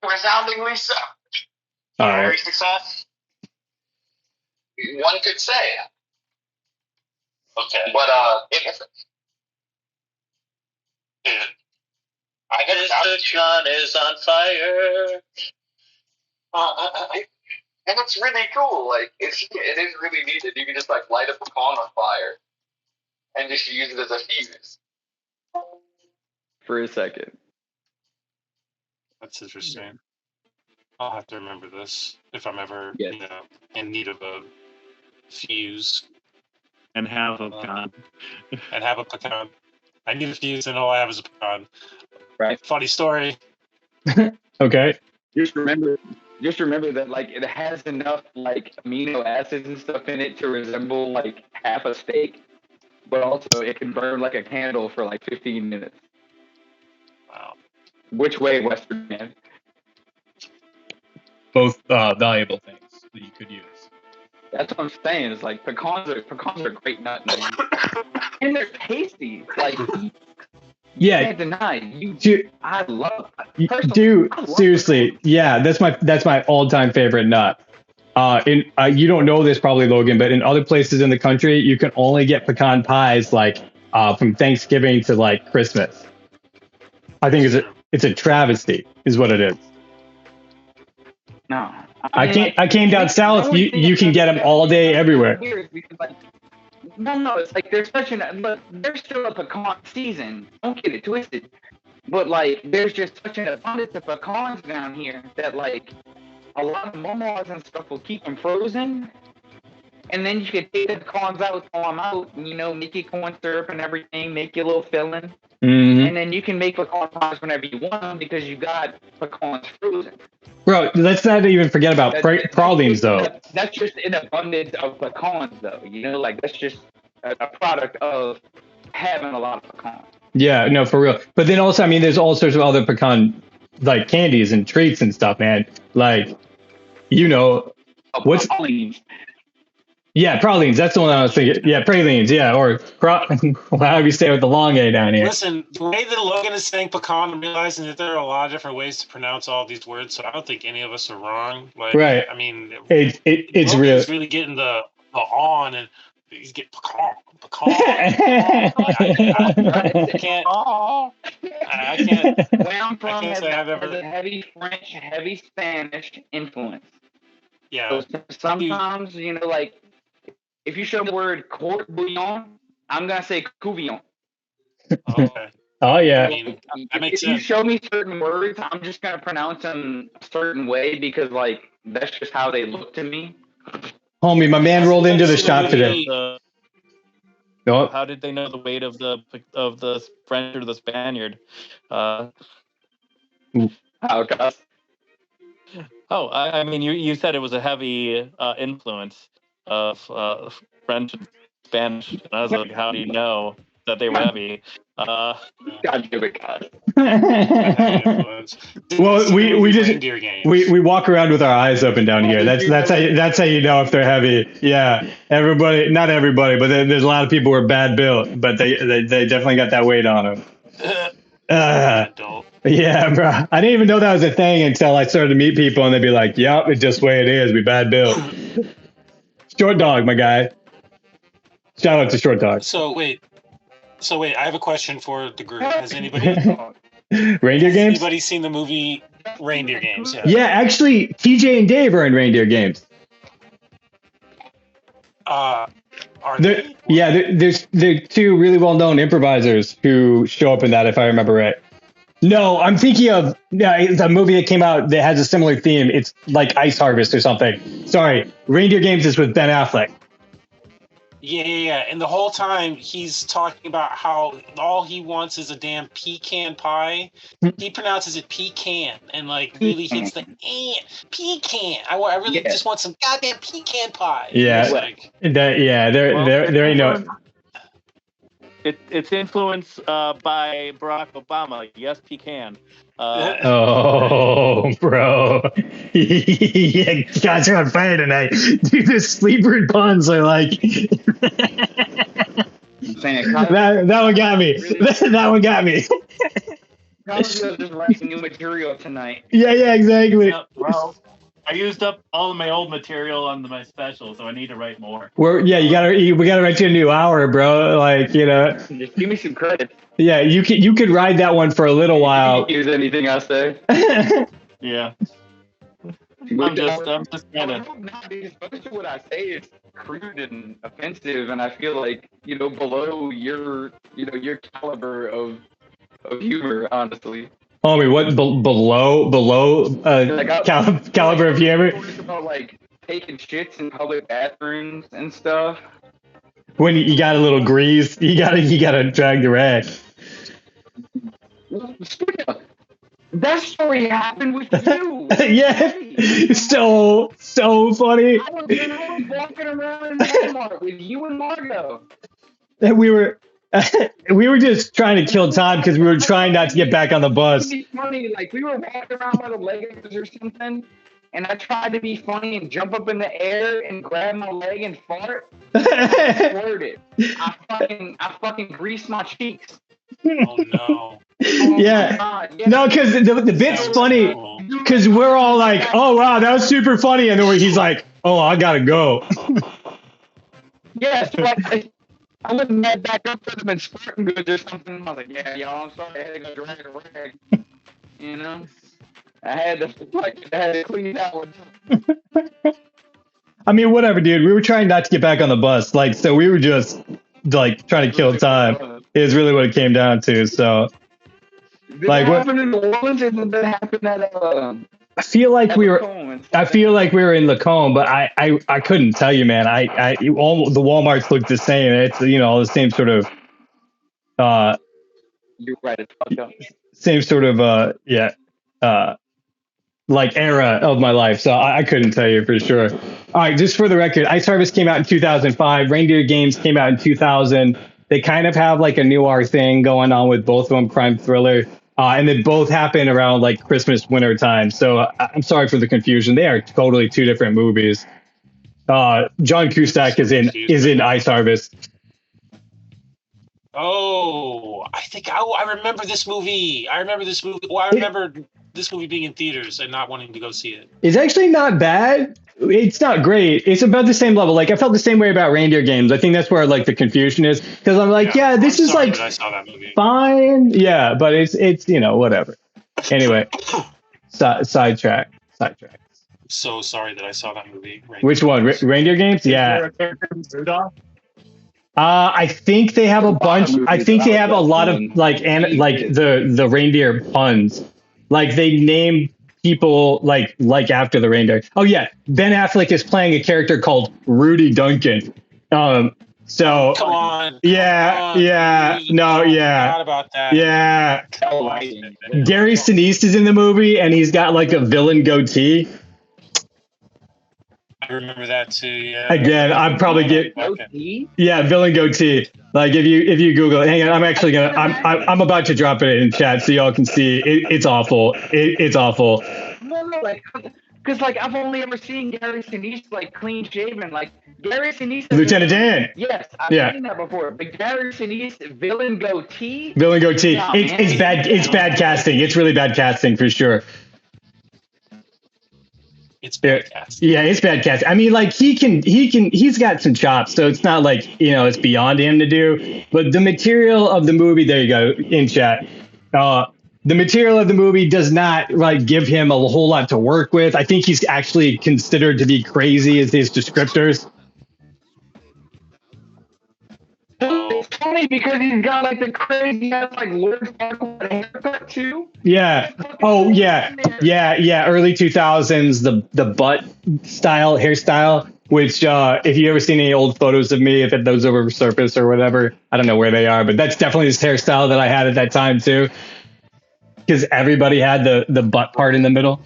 Resoundingly so. All right. Very success. One could say. Okay. But I guess the John is on fire. And it's really cool. Like it is really neat that you can just like light a pecan on fire and just use it as a fuse. For a second. That's interesting. I'll have to remember this if I'm ever, Yes. in need of a fuse And have a pecan. and have a pecan. I need a fuse, and all I have is a pecan. Right. Funny story. Okay. Just remember that like it has enough like amino acids and stuff in it to resemble like half a steak, but also it can burn like a candle for like 15 minutes. Wow. Which way, Western man? Both valuable things that you could use. That's what I'm saying. Is like pecans are a great nut, man. And they're tasty. Like Yeah. can't deny you. Dude, I love. seriously, yeah, that's my all-time favorite nut. You don't know this probably, Logan, but in other places in the country, you can only get pecan pies like from Thanksgiving to like Christmas. I think it's a travesty, is what it is. No, I came down south. You can get them all day everywhere. No, it's like there's still a pecan season. Don't get it twisted. But like, there's just such an abundance of pecans down here that like a lot of momos and stuff will keep them frozen. And then you can take the pecans out, thaw them out, make your corn syrup and everything, make your little filling. Mm-hmm. And then you can make pecan pies whenever you want them because you got pecans frozen. Bro, let's not even forget about pralines, though. That's just an abundance of pecans, though. Like that's just a product of having a lot of pecans. Yeah, no, for real. But then also, I mean, there's all sorts of other pecan like candies and treats and stuff, man. Like, what's pralines? Yeah, pralines. That's the one I was thinking. Yeah, pralines. Yeah, or how do we stay with the long A down here? Listen, the way that Logan is saying pecan, I'm realizing that there are a lot of different ways to pronounce all these words, so I don't think any of us are wrong. Like, right. I mean, it's real. He's really getting the on, and he's getting pecan. I can't. Where I'm from has a heavy French, heavy Spanish influence. Yeah. So sometimes, like, if you show me the word court bouillon, I'm going to say couvillon. Okay. Oh, yeah. I mean, that makes sense. If you show me certain words, I'm just going to pronounce them a certain way because, like, that's just how they look to me. Homie, my man rolled into the shop today. How did they know the weight of the French or the Spaniard? How come? Oh, I mean, you said it was a heavy influence of French and Spanish. And I was like, how do you know that they were heavy? God give it, God. Well, we walk around with our eyes open down here. That's how you know if they're heavy. Yeah, not everybody, but there's a lot of people who are bad built, but they definitely got that weight on them. Yeah, bro. I didn't even know that was a thing until I started to meet people, and they'd be like, "Yep, it's just the way it is. We bad built." Short dog, my guy. Shout out to Short Dog. So wait. I have a question for the group. Has anybody Reindeer Games? Anybody seen the movie Reindeer Games? Yeah, actually, TJ and Dave are in Reindeer Games. Are they? Yeah, they're two really well-known improvisers who show up in that, if I remember right. No, I'm thinking of the movie that came out that has a similar theme. It's like Ice Harvest or something. Sorry, Reindeer Games is with Ben Affleck. Yeah. And the whole time he's talking about how all he wants is a damn pecan pie. He pronounces it pecan and like really hits the pecan. I really just want some goddamn pecan pie. Yeah, there ain't no. It's influenced by Barack Obama. Yes, pecan. Oh, bro. Yeah, guys are on fire tonight. Dude, the sleeper puns are like... that one got me. That one got me. Probably just writing new material tonight. Yeah, exactly. Well, I used up all of my old material on my special, so I need to write more. We gotta write you a new hour, bro. Like, you know. Just give me some credit. Yeah, you could ride that one for a little while. Use anything I say. Yeah. I'm just kind of. Most of what I say is crude and offensive, and I feel like below your caliber of humor, honestly. Homie, what below caliber of humor? About like taking shits in public bathrooms and stuff. When you got a little grease, you gotta drag the rag. That story happened with you. Yeah, so funny. I was walking around in Walmart with you and Margo. And we were just trying to kill time because we were trying not to get back on the bus. It was funny, like we were walking around by the leggings or something, and I tried to be funny and jump up in the air and grab my leg and fart. I squirted. I fucking greased my cheeks. Oh no. Yeah. No, because the bit's funny because we're all like, oh wow, that was super funny, and then he's like, oh, I gotta go. Yeah, so I wouldn't head back up to them in sporting goods or something. I was like, yeah, y'all, I'm sorry, I had to go drag a rag. You know, I had to clean that one. I mean, whatever, dude. We were trying not to get back on the bus, like, so we were just like trying to kill time. Is really what it came down to. So. Did like that happen in New Orleans, or did that happen at I feel like we were in Lacombe, but I couldn't tell you, man. All the Walmarts look the same. It's all the same sort of you're right, it's fucked up. Same sort of like era of my life. So I couldn't tell you for sure. All right, just for the record, Ice Harvest came out in 2005. Reindeer Games came out in 2000. They kind of have like a noir thing going on with both of them, crime thriller. And they both happen around like Christmas, winter time. So I'm sorry for the confusion. They are totally two different movies. John Cusack is in Ice Harvest. Oh, I think I remember this movie. Well, I remember this movie being in theaters and not wanting to go see it. It's actually not bad. It's not great. It's about the same level. Like I felt the same way about Reindeer Games. I think that's where like the confusion is because I'm like, this is like I saw that movie. Fine, yeah, but it's whatever. Anyway, sidetrack. So sorry that I saw that movie. Which one? Reindeer Games? Yeah. I think they have a bunch. I think they have a lot of like the reindeer puns. Like they name people like after the reindeer. Oh yeah, Ben Affleck is playing a character called Rudy Duncan. So come on. Yeah. Forgot about that. Yeah. Gary Sinise is in the movie, and he's got like a villain goatee. I remember that too. Yeah. Again, I'd probably get villain goatee. Like if you Google it, hang on, I'm about to drop it in chat so y'all can see. It's awful. It's awful. No, because like I've only ever seen Gary Sinise like clean shaven, like Gary Sinise. Lieutenant Dan. Yes, I've seen that before. But Gary Sinise, villain goatee. Nah, it's bad. It's bad casting. It's really bad casting for sure. It's bad casting. Yeah, it's bad casting. I mean, like he's got some chops, so it's not like it's beyond him to do. But the material of the movie, there you go in chat. The material of the movie does not like give him a whole lot to work with. I think he's actually considered to be crazy as his descriptors. It's funny because he's got like the crazy ass like Lord Farquaad haircut too. Yeah. Oh yeah. Early 2000s, the butt style hairstyle. Which if you ever seen any old photos of me, if those over surface or whatever, I don't know where they are, but that's definitely this hairstyle that I had at that time too. Because everybody had the butt part in the middle.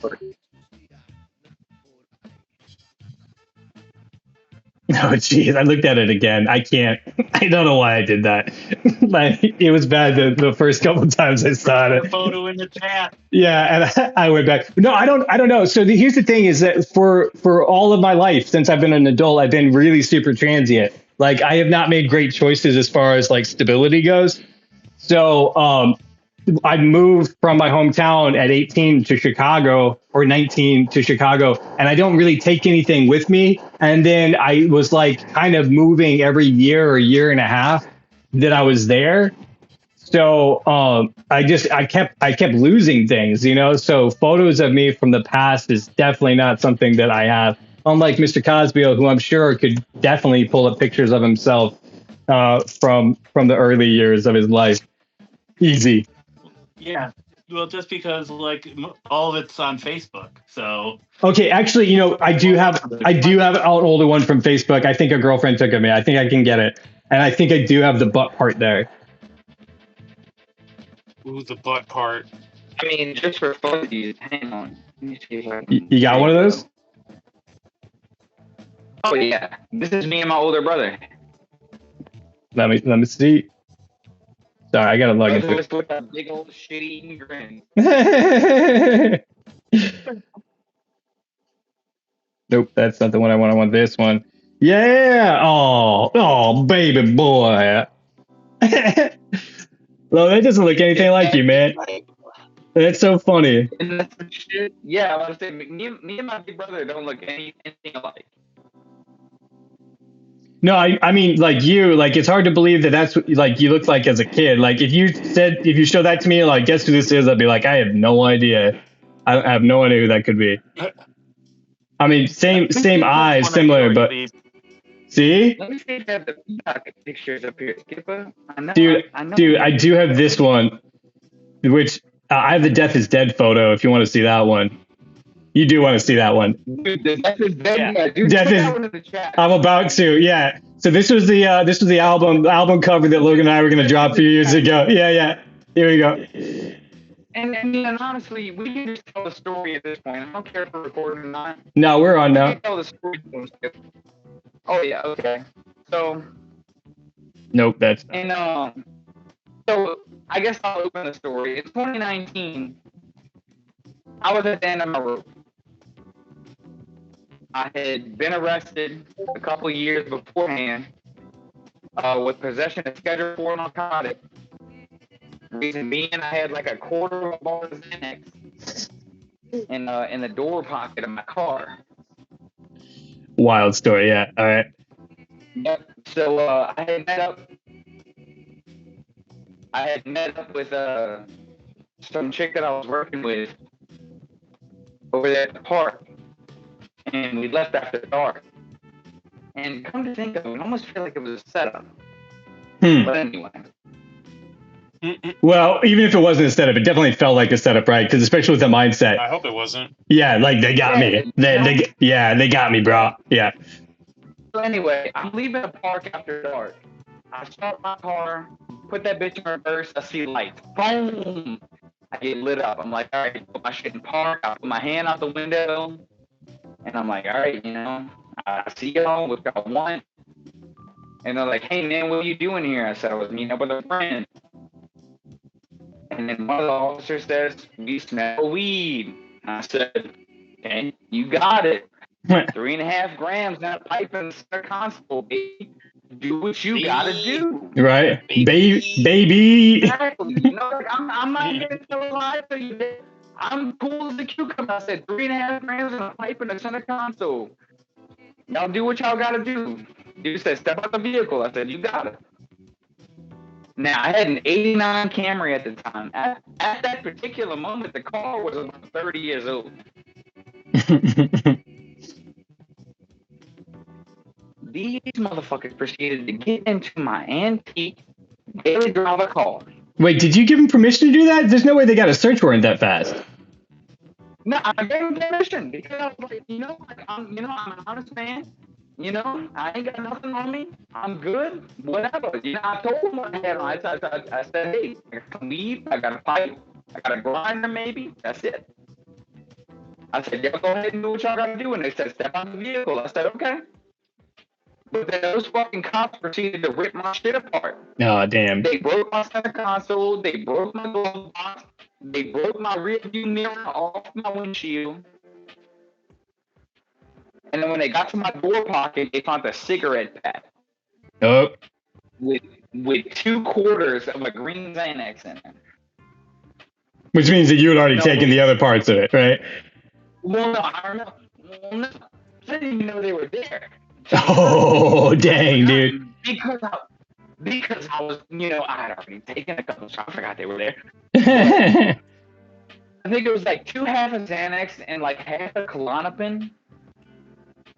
Oh, geez. I looked at it again. I don't know why I did that. Like, it was bad the first couple of times I saw it. Photo in the chat. Yeah, and I went back. No, I don't know. So here's the thing is that for all of my life, since I've been an adult, I've been really super transient. Like, I have not made great choices as far as, like, stability goes. So, I moved from my hometown at 18 to Chicago or 19 to Chicago, and I don't really take anything with me. And then I was like kind of moving every year or year and a half that I was there. So I kept losing things, So photos of me from the past is definitely not something that I have. Unlike Mr. Cosby, who I'm sure could definitely pull up pictures of himself from the early years of his life. Easy. Yeah. Well, just because all of it's on Facebook, so. Okay, actually, I do have an older one from Facebook. I think a girlfriend took of me. I think I can get it, and I think I do have the butt part there. Ooh, the butt part. I mean, just for funsies, hang on. You got one of those? Oh yeah, this is me and my older brother. Let me see. Sorry, I gotta log into it. With that big old shitty grin. Nope, that's not the one I want. I want this one. Yeah. Oh, baby boy. Well, that doesn't look anything like you, man. That's so funny. And that's shit. Yeah, I was saying, me and my big brother don't look anything alike. No, I mean, like you, like it's hard to believe that that's what like you look like as a kid. Like if you show that to me, like guess who this is, I'd be like, I have no idea. I have no idea who that could be. I mean, same eyes, similar, but see? Let me see if I have the pictures up here. Dude, I do have this one, which I have the Death is Dead photo. If you want to see that one. You do want to see that one. Dude, the Death is Dead. Yeah. Dude, Death is, that one in the chat. I'm about to. Yeah. So this was the album cover that Logan and I were going to drop a few years ago. Yeah. Here we go. And I mean, honestly, we can just tell the story at this point. I don't care if we're recording or not. No, we're on now. We can tell the story. Oh yeah. Okay. So. Nope. That's. And so I guess I'll open the story. It's 2019. I was at the end of my rope. I had been arrested a couple of years beforehand with possession of Schedule 4 narcotic. Reason being, I had like a quarter of a bar of Xanax in the door pocket of my car. Wild story, yeah. All right. Yep. So I had met up with some chick that I was working with over there at the park. And we left after dark. And come to think of it, I almost feel like it was a setup. But anyway. Well, even if it wasn't a setup, it definitely felt like a setup, right? Because especially with the mindset. I hope it wasn't. Yeah, like they got me. They got me, bro. Yeah. So anyway, I'm leaving the park after dark. I start my car, put that bitch in reverse, I see lights. Boom! I get lit up. I'm like, all right, put my shit in park. I put my hand out the window. And I'm like, all right, I see y'all, what y'all want. And they're like, hey, man, what are you doing here? I said, I was meeting up with a friend. And then one of the officers says, we smell weed. And I said, okay, you got it. 3.5 grams, not pipe in the console, baby. Do what you gotta do. Right. Baby. Exactly. I'm not gonna tell a lie to you. I'm cool as a cucumber. I said 3.5 grams in a pipe in the center console. Y'all do what y'all gotta do. Dude said, step out the vehicle. I said, you got it. Now, I had an 89 Camry at the time. At that particular moment, the car was about 30 years old. These motherfuckers proceeded to get into my antique daily driver car. Wait, did you give them permission to do that? There's no way they got a search warrant that fast. No, I gave them permission because I was like, I'm an honest man. I ain't got nothing on me. I'm good. Whatever. I told them what I had on. I said, hey, I got some weed. I got a pipe. I got a grinder maybe. That's it. I said, y'all go ahead and do what y'all got to do. And they said, step on the vehicle. I said, okay. But then those fucking cops proceeded to rip my shit apart. Oh, damn. They broke my center console. They broke my glove box. They broke my rear view mirror off my windshield. And then when they got to my door pocket, they found a cigarette pack. Oh. With 2 quarters of a green Xanax in it. Which means that you had already taken the other parts of it, right? Well, no, I don't know. Well, no, I didn't even know they were there. Oh, dang, dude. Because I was, I had already taken a couple, so I forgot they were there. I think it was like 2 half of Xanax and like half of Klonopin.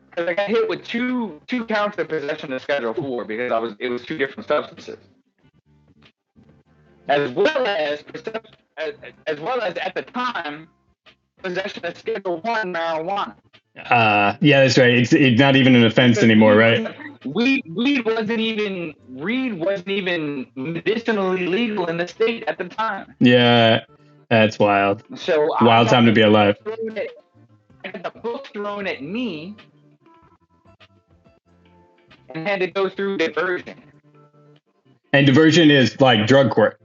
Because I got hit with two counts of possession of Schedule 4 because it was 2 different substances. As well as at the time, possession of Schedule 1 marijuana. Yeah, that's right. It's not even an offense anymore, right? Weed wasn't even medicinally legal in the state at the time. Yeah, that's wild. So wild time to be alive. I had the book thrown at me and had to go through diversion. And diversion is like drug court.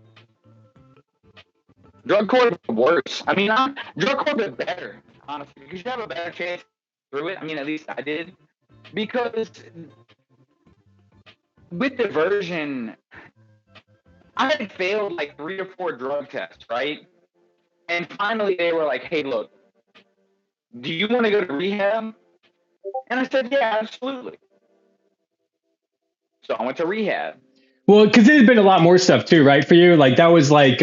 Drug court is worse. I mean, drug court is better, honestly, because you have a better chance through it. I mean, at least I did. Because with diversion, I had failed like 3 or 4 drug tests, right? And finally they were like, hey, look, do you want to go to rehab? And I said, yeah, absolutely. So I went to rehab. Well, because there's been a lot more stuff too, right? For you, like that was like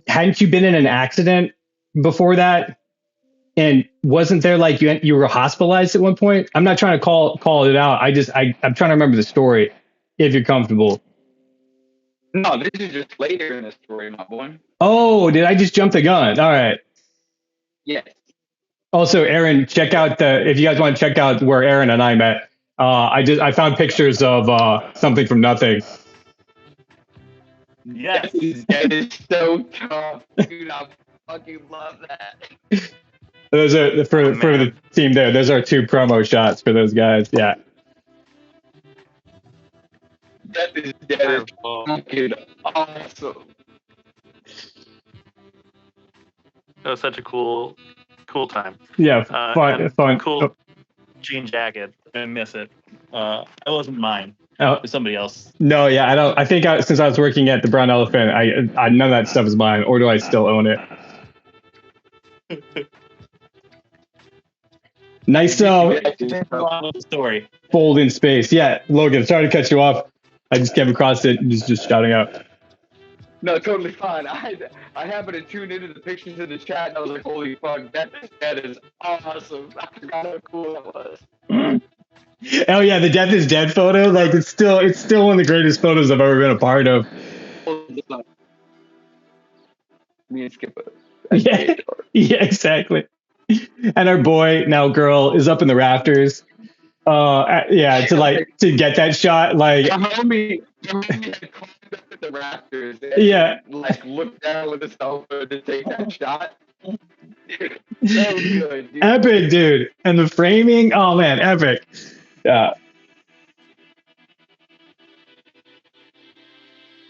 hadn't you been in an accident before that? And wasn't there like you were hospitalized at one point? I'm not trying to call it out. I'm trying to remember the story. If you're comfortable. No, this is just later in the story, my boy. Oh, did I just jump the gun? All right. Yes. Also, Aaron, check out if you guys want to check out where Aaron and I met. I found pictures of something from nothing. Yes. That is so tough, dude. I fucking love that. Those are for the team there. Those are 2 promo shots for those guys. Yeah. That is fucking awesome. That was such a cool time. Yeah, fun. Cool jean jacket. I miss it. It wasn't mine. It was somebody else. No, yeah, I don't. I think since I was working at the Brown Elephant, I none of that stuff is mine. Or do I still own it? Nice story. Fold in space. Yeah, Logan, sorry to cut you off. I just came across it and just shouting out. No, totally fine. I happened to tune into the pictures in the chat and I was like, holy fuck, that is awesome. I forgot how cool that was. Oh yeah, the Death is Dead photo. Like it's still one of the greatest photos I've ever been a part of. Me and Skip. Yeah, exactly. And our boy, now girl, is up in the rafters. To get that shot, like homie had climbed up at the rafters. Yeah, like looked down with his cell phone to take that shot. Dude, so good, dude. Epic, dude. And the framing, oh man, epic. Yeah.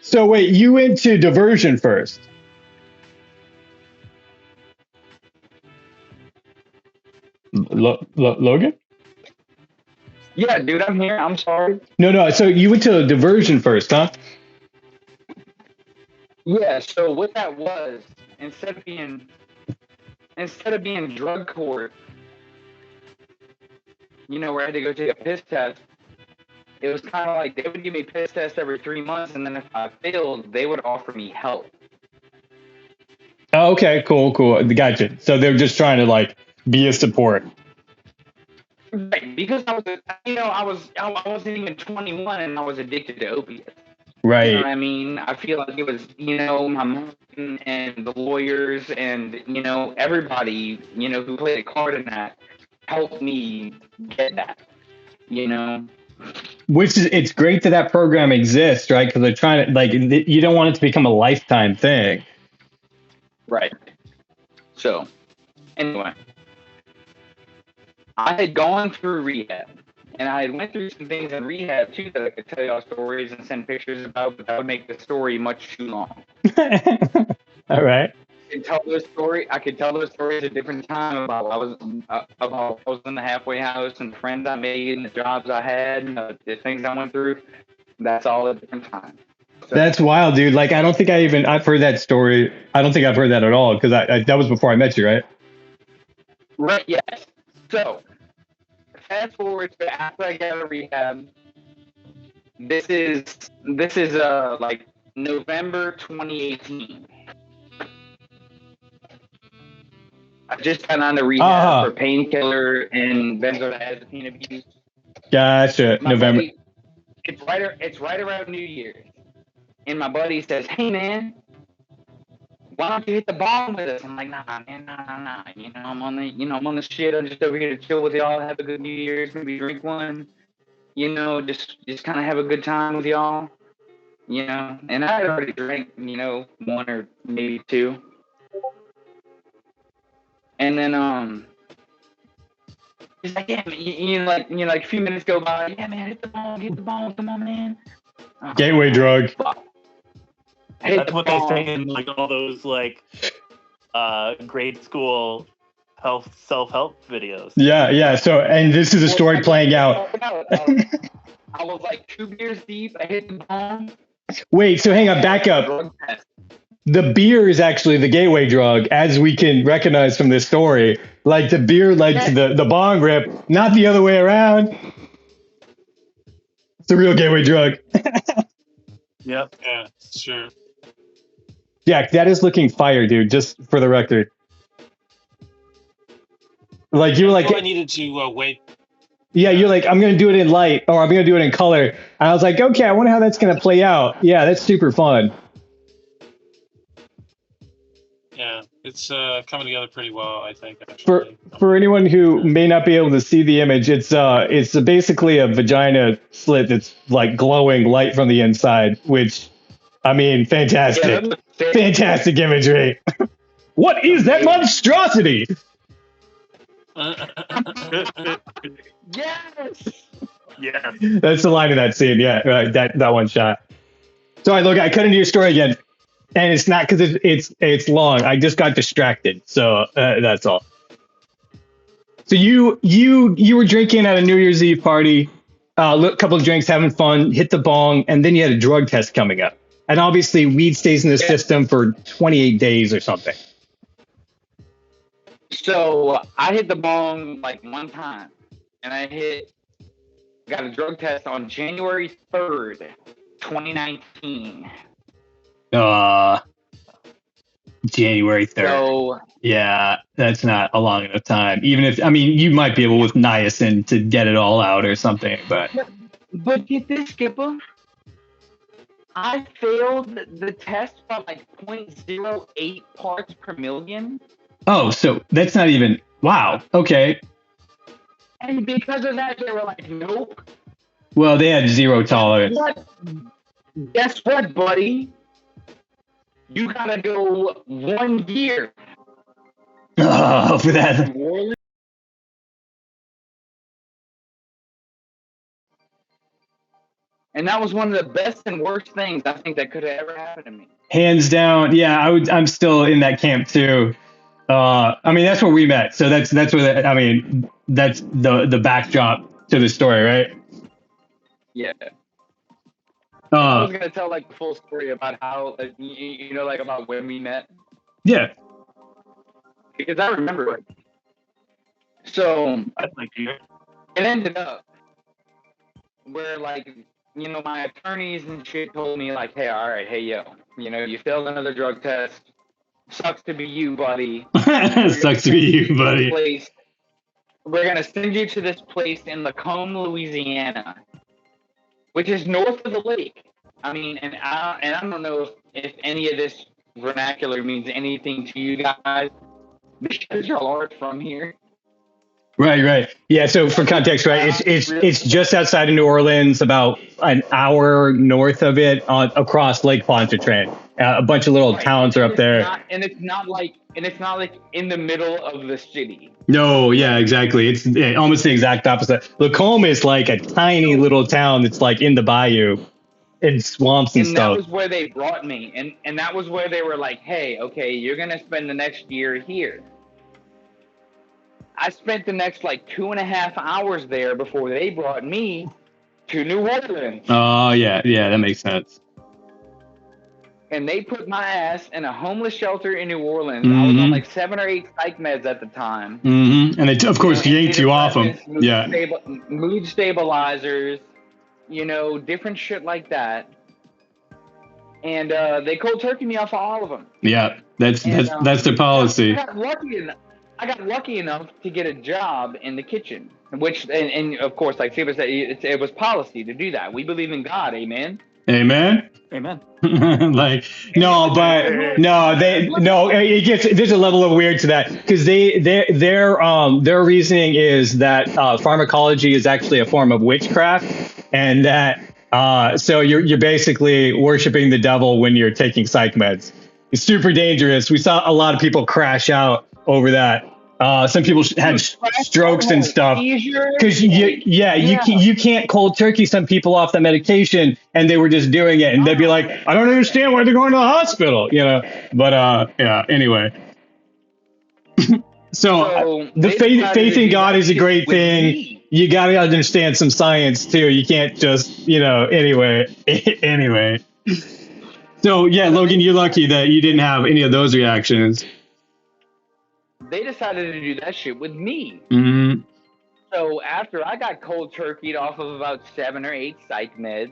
So wait, you went to diversion first? Logan? Yeah, dude, I'm here. I'm sorry. No. So you went to diversion first, huh? Yeah. So what that was, instead of being drug court, where I had to go take a piss test, it was kind of like they would give me piss tests every 3 months, and then if I failed, they would offer me help. Oh, okay, cool. Gotcha. So they're just trying to like be a support. Right, because I wasn't even 21 and I was addicted to opiates. Right. You know what I mean? I feel like it was, my mom and the lawyers and, everybody, who played a part in that helped me get that, Which is, it's great that program exists, right? Because they're trying to, like, you don't want it to become a lifetime thing. Right. So, anyway. I had gone through rehab, and I had went through some things in rehab too that I could tell y'all stories and send pictures about, but that would make the story much too long. All right. I could tell those stories at a different time about I was in the halfway house and the friends I made and the jobs I had and the things I went through. That's all at a different time. That's wild, dude. Like, I don't think I've heard that story. I don't think I've heard that at all because that was before I met you, right? Right, yes. So, fast forward to after I got out of rehab. This is like November 2018. I just got on the rehab for painkiller and benzodiazepine abuse. Gotcha. November. Buddy, it's right around New Year's, and my buddy says, "Hey man, why don't you hit the bong with us?" I'm like, "Nah, man, nah. I'm on the shit. I'm just over here to chill with y'all, have a good New Year's, maybe drink one. Just kind of have a good time with y'all. And I had already drank, one or maybe two. And then he's like, yeah, like a few minutes go by. Yeah, man, hit the bong, come on, man. Gateway drug. That's what they say in like all those like grade school self-help videos. Yeah. So, and this is a story playing out. I was like 2 beers deep. I hit the bong. Wait, so hang on, back up. The beer is actually the gateway drug, as we can recognize from this story. Like the beer led to the bong rip, not the other way around. It's the real gateway drug. Yep. Yeah, sure. Jack, that is looking fire, dude. Just for the record. Like you were like, I needed to wait. Yeah, you're like, I'm gonna do it in light, or I'm gonna do it in color. And I was like, okay, I wonder how that's gonna play out. Yeah, that's super fun. Yeah, it's coming together pretty well, I think. Actually. For anyone who may not be able to see the image, it's basically a vagina slit that's like glowing light from the inside, which, I mean, fantastic, fantastic imagery. What is that monstrosity? Yes. Yeah. That's the line of that scene. Yeah, right, that one shot. Sorry, look, I cut into your story again, and it's not because it's long. I just got distracted, so that's all. So you were drinking at a New Year's Eve party, a couple of drinks, having fun, hit the bong, and then you had a drug test coming up. And obviously, weed stays in the system for 28 days or something. So I hit the bong like one time, and got a drug test on January 3rd, 2019. January 3rd. So, yeah, that's not a long enough time. Even if, I mean, you might be able with niacin to get it all out or something, but get this, Skipper. I failed the test by like 0.08 parts per million. Oh, so that's not even, wow, okay. And because of that, they were like, nope. Well, they had zero tolerance. Guess what, buddy? You gotta go 1 year. Oh, for that. And that was one of the best and worst things I think that could have ever happened to me. Hands down, yeah, I'm still in that camp too. I mean, that's where we met. So that's where that's the backdrop to the story, right? Yeah. I was gonna tell like the full story about how, like about when we met. Yeah. Because I remember it. So I'd like to hear. It ended up where like, my attorneys and shit told me like, hey, all right, hey yo, you failed another drug test. Sucks to be you, buddy. Sucks to be you, buddy. We're gonna send you to this place in Lacombe, Louisiana, which is north of the lake. I mean, and I don't know if any of this vernacular means anything to you guys because y'all aren't from here. Right. Yeah. So for context, right, it's just outside of New Orleans, about an hour north of it, across Lake Pontchartrain. A bunch of little towns are up there. And it's not like in the middle of the city. No, yeah, exactly. It's almost the exact opposite. Lacombe is like a tiny little town that's like in the bayou, in swamps and stuff. And that was where they brought me, and that was where they were like, hey, okay, you're gonna spend the next year here. I spent the next like 2.5 hours there before they brought me to New Orleans. Oh, yeah, that makes sense. and they put my ass in a homeless shelter in New Orleans. I was on like 7 or 8 psych meds at the time. And they, of course, yanked you off them. Mood stabilizers, different shit like that. And they cold turkeyed me off of all of them. Yeah, that's their policy. I got lucky enough to get a job in the kitchen, which, and of course, like Saber said, it was policy to do that. We believe in God, amen. Amen. Amen. Like it gets, there's a level of weird to that, because their reasoning is that pharmacology is actually a form of witchcraft, and that so you're basically worshiping the devil when you're taking psych meds. It's super dangerous. We saw a lot of people crash out over that. Some people had strokes and stuff because you can't cold turkey some people off the medication, and they were just doing it, and they'd be like, I don't understand why they're going to the hospital, But anyway. So the faith in God is a great thing. You got to understand some science too. You can't just anyway. So yeah, Logan, you're lucky that you didn't have any of those reactions. They decided to do that shit with me. Mm-hmm. So after I got cold turkeyed off of about 7 or 8 psych meds,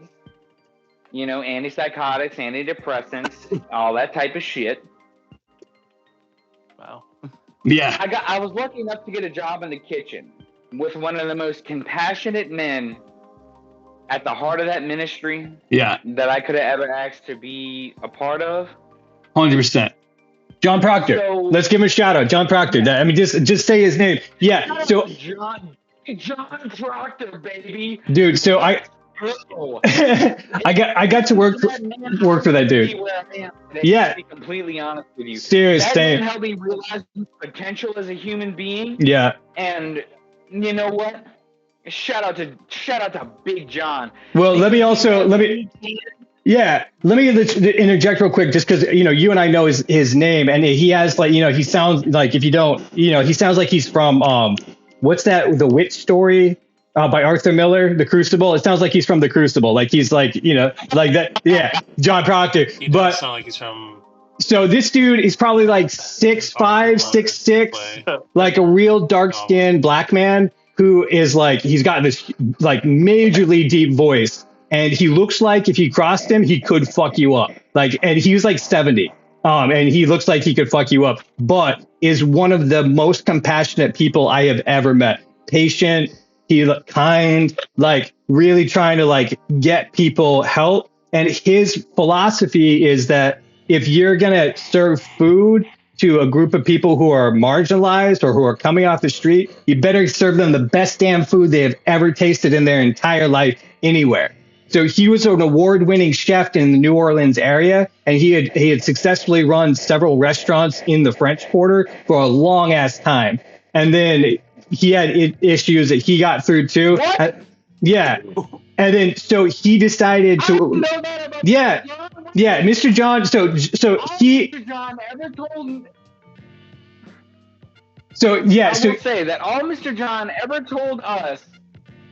antipsychotics, antidepressants, all that type of shit. Wow. Yeah. I was lucky enough to get a job in the kitchen with one of the most compassionate men at the heart of that ministry. Yeah. That I could have ever asked to be a part of. 100%. John Proctor. So, let's give him a shout out. John Proctor. Just say his name. Yeah. So John Proctor, baby. Dude, so I got to work for that dude. Yeah. To be completely honest with you. Serious. That man helped me realize his potential as a human being. Yeah. And you know what? Shout out to Big John. Well, let me interject real quick, just because you and I know his name, and he has he sounds like, if you don't, he sounds like he's from what's that, The Witch Story by Arthur Miller, The Crucible. It sounds like he's from The Crucible, like he's like like that. Yeah, John Proctor. He does sound like he's from. So this dude is probably like 6'5", 6'6", like a real dark skinned black man who is like, he's got this like majorly deep voice. And he looks like if you crossed him, he could fuck you up. And he was like 70. And he looks like he could fuck you up, but is one of the most compassionate people I have ever met. Patient, kind, like really trying to get people help. And his philosophy is that if you're going to serve food to a group of people who are marginalized or who are coming off the street, you better serve them the best damn food they have ever tasted in their entire life anywhere. So he was an award-winning chef in the New Orleans area, and he had successfully run several restaurants in the French Quarter for a long-ass time. And then he had issues that he got through too. What? Yeah. And then so he decided to. Yeah. Yeah, Mr. John. So he. Mr. John ever told me. So yeah. I will say that all Mr. John ever told us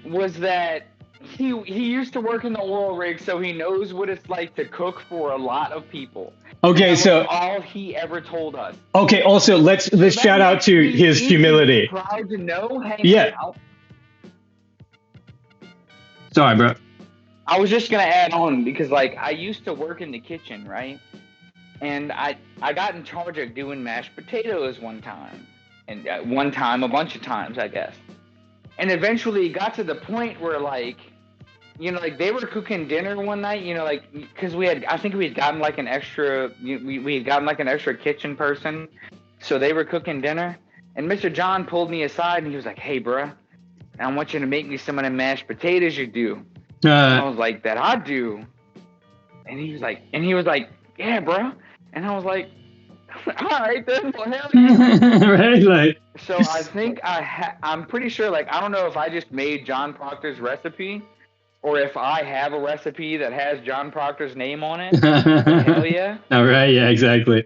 was that he used to work in the oil rig, so he knows what it's like to cook for a lot of people. Okay, so all he ever told us. Okay, also let's shout out to his humility. Proud to know. Yeah. Out. Sorry, bro. I was just gonna add on because I used to work in the kitchen, right? And I got in charge of doing mashed potatoes one time, and a bunch of times, I guess. And eventually it got to the point where they were cooking dinner one night, because I think we had gotten an extra, we had gotten an extra kitchen person. So they were cooking dinner, and Mr. John pulled me aside and he was like, "Hey, bruh, I want you to make me some of the mashed potatoes you do." And I was like, "That I do?" And he was like, "Yeah, bruh." And I was like, "All right then, well, hell yeah." Right, So I think I'm pretty sure, I don't know if I just made John Proctor's recipe or if I have a recipe that has John Proctor's name on it. Hell yeah. All right, yeah, exactly.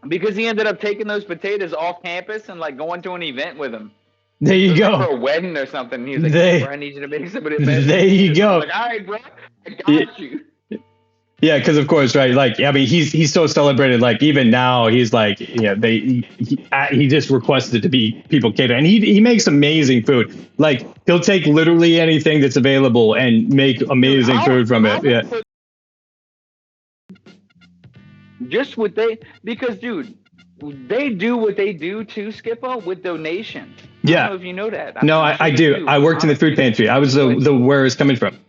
Because he ended up taking those potatoes off campus and going to an event with him. There you go. For a wedding or something. He was like, "Bro, I need you to make some of this." There you go. I was like, "All right, bro. got you. Yeah, because of course, right? Like, I mean, he's so celebrated. Like, even now, he's like, he just requested to be people cater, and he makes amazing food. Like, he'll take literally anything that's available and make amazing food from it. Yeah. Just because, dude, they do what they do too, Skipper, with donations. Yeah. I don't know if you know that. No, I do. I worked in the food pantry. I was the where it's coming from.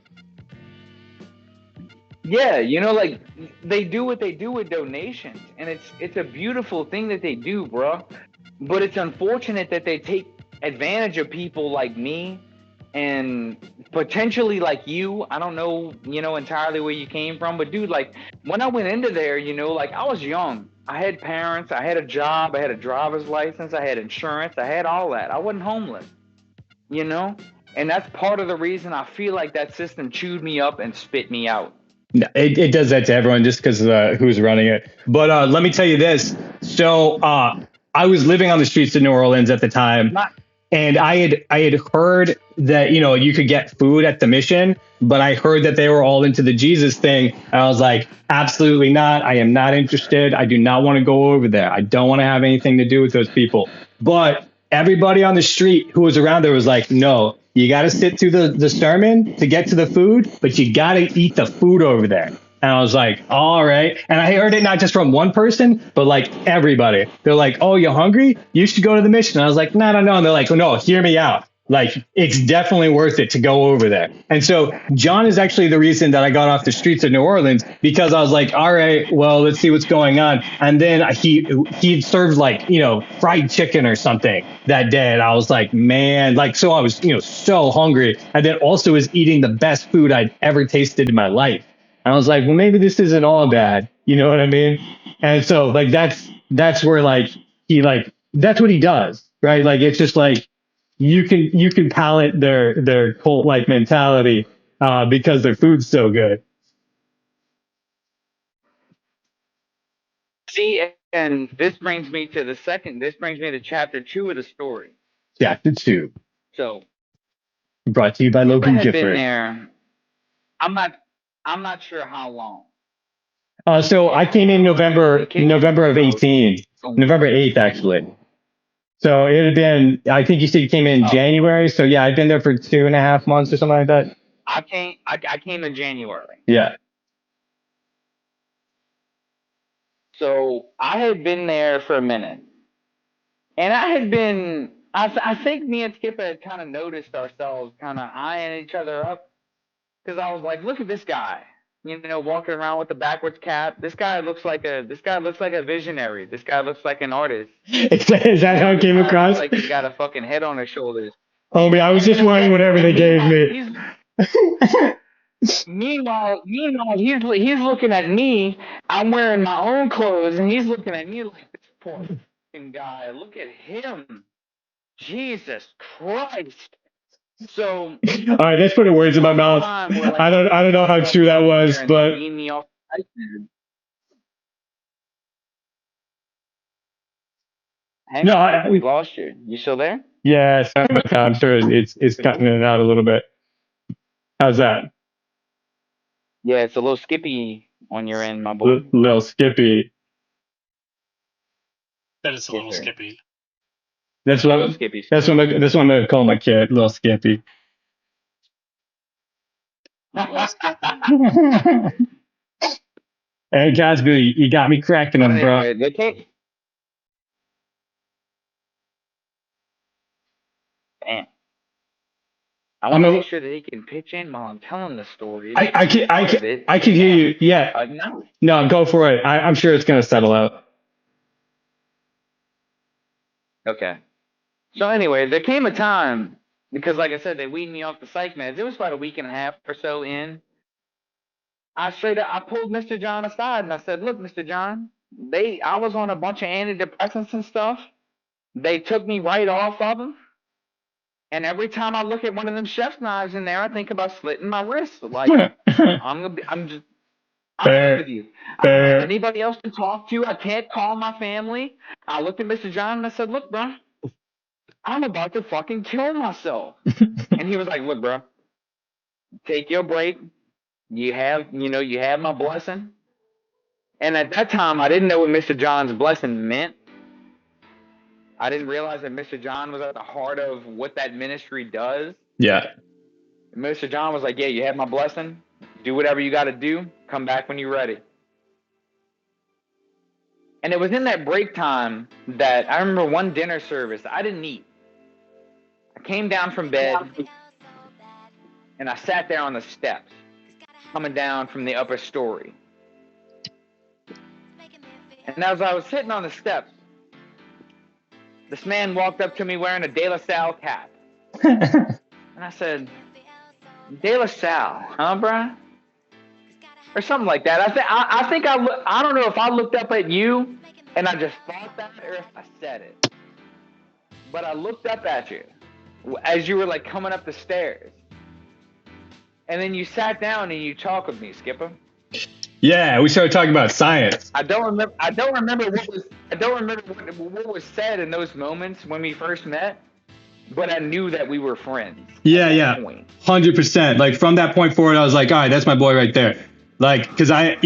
Yeah, like they do what they do with donations, and it's a beautiful thing that they do, bro. But it's unfortunate that they take advantage of people like me and potentially like you. I don't know, entirely where you came from, but dude, like when I went into there, like I was young. I had parents, I had a job, I had a driver's license, I had insurance, I had all that. I wasn't homeless, and that's part of the reason I feel like that system chewed me up and spit me out. It does that to everyone just because who's running it. But let me tell you this. So I was living on the streets of New Orleans at the time, and I had heard that you could get food at the mission, but I heard that they were all into the Jesus thing, and I was like, absolutely not. I am not interested. I do not want to go over there. I don't want to have anything to do with those people. But everybody on the street who was around there was like, no. You got to sit through the sermon to get to the food, but you got to eat the food over there. And I was like, all right. And I heard it not just from one person, but like everybody. They're like, oh, you're hungry? You should go to the mission. And I was like, no. And they're like, oh, no, hear me out. Like, it's definitely worth it to go over there. And so John is actually the reason that I got off the streets of New Orleans, because I was like, all right, well, let's see what's going on. And then he served like, fried chicken or something that day. And I was like, man, like, so I was, so hungry. And then also was eating the best food I'd ever tasted in my life. And I was like, well, maybe this isn't all bad. You know what I mean? And so like, that's where like, that's what he does, right? Like, it's just like, you can palate their cult like mentality because their food's so good. See, and this brings me to chapter 2 of the story. Chapter 2. So, brought to you by Logan Gifford. Gifford. Been there. I'm not sure how long. So I came in November of 18, November 8th actually. So it had been, I think you said you came in January. So yeah, I'd been there for 2.5 months or something like that. I came in January. Yeah. So I had been there for a minute, and I think me and Skipper had kind of noticed ourselves kind of eyeing each other up, because I was like, look at this guy, walking around with the backwards cap. This guy looks like a visionary. This guy looks like an artist. Is that how it came across? Like he's got a fucking head on his shoulders. Homie, I was just wearing whatever they gave me. Meanwhile, he's looking at me. I'm wearing my own clothes, and he's looking at me like, this poor fucking guy. Look at him. Jesus Christ. So, all right, let's put words in my mouth. Like, I don't know how true that was, but no, we lost you. You still there? Yes, I'm sure it's cutting it out a little bit. How's that? Yeah, it's a little skippy on your end, my boy. Little skippy. That is a little skippy. That's what I'm gonna call my kid, little skippy. Hey, Cosby, you got me cracking them, bro. Damn. I want to make sure that he can pitch in while I'm telling the story. I can hear you. Yeah. No, go for it. I'm sure it's gonna settle out. Okay. So anyway, there came a time, because like I said, they weaned me off the psych meds. It was about a week and a half or so in. I pulled Mr. John aside and I said, look, Mr. John, I was on a bunch of antidepressants and stuff. They took me right off of them. And every time I look at one of them chef's knives in there, I think about slitting my wrist. Like, I'm with you. I don't have anybody else to talk to. I can't call my family. I looked at Mr. John and I said, look, bro, I'm about to fucking kill myself. And he was like, look, bro, take your break. you have my blessing. And at that time, I didn't know what Mr. John's blessing meant. I didn't realize that Mr. John was at the heart of what that ministry does. Yeah. And Mr. John was like, yeah, you have my blessing. Do whatever you got to do. Come back when you're ready. And it was in that break time that I remember one dinner service. I didn't eat. I came down from bed and I sat there on the steps coming down from the upper story. And as I was sitting on the steps, this man walked up to me wearing a De La Salle cap. And I said, De La Salle, huh, Brian? Or something like that. I don't know if I looked up at you and I just thought that or if I said it. But I looked up at you as you were like coming up the stairs. And then you sat down and you talked with me, Skipper. Yeah, we started talking about science. I don't remember what was said in those moments when we first met, but I knew that we were friends. Yeah. 100%. Like from that point forward, I was like, all right, that's my boy right there. Like, cause I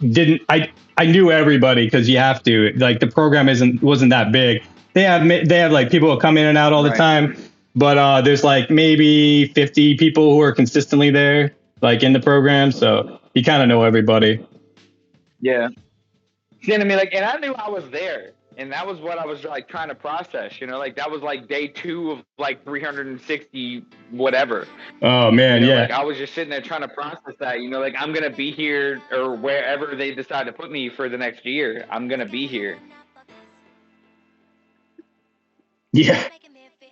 knew everybody because you have to, like the program wasn't that big. They have like people who come in and out all the time, but there's like maybe 50 people who are consistently there, like in the program. So you kind of know everybody. Yeah. See what I mean? Like, and I knew I was there, and that was what I was like trying to process. Like that was like day 2 of like 360 whatever. Oh man, yeah. Like I was just sitting there trying to process that. Like I'm gonna be here or wherever they decide to put me for the next year. I'm gonna be here. Yeah.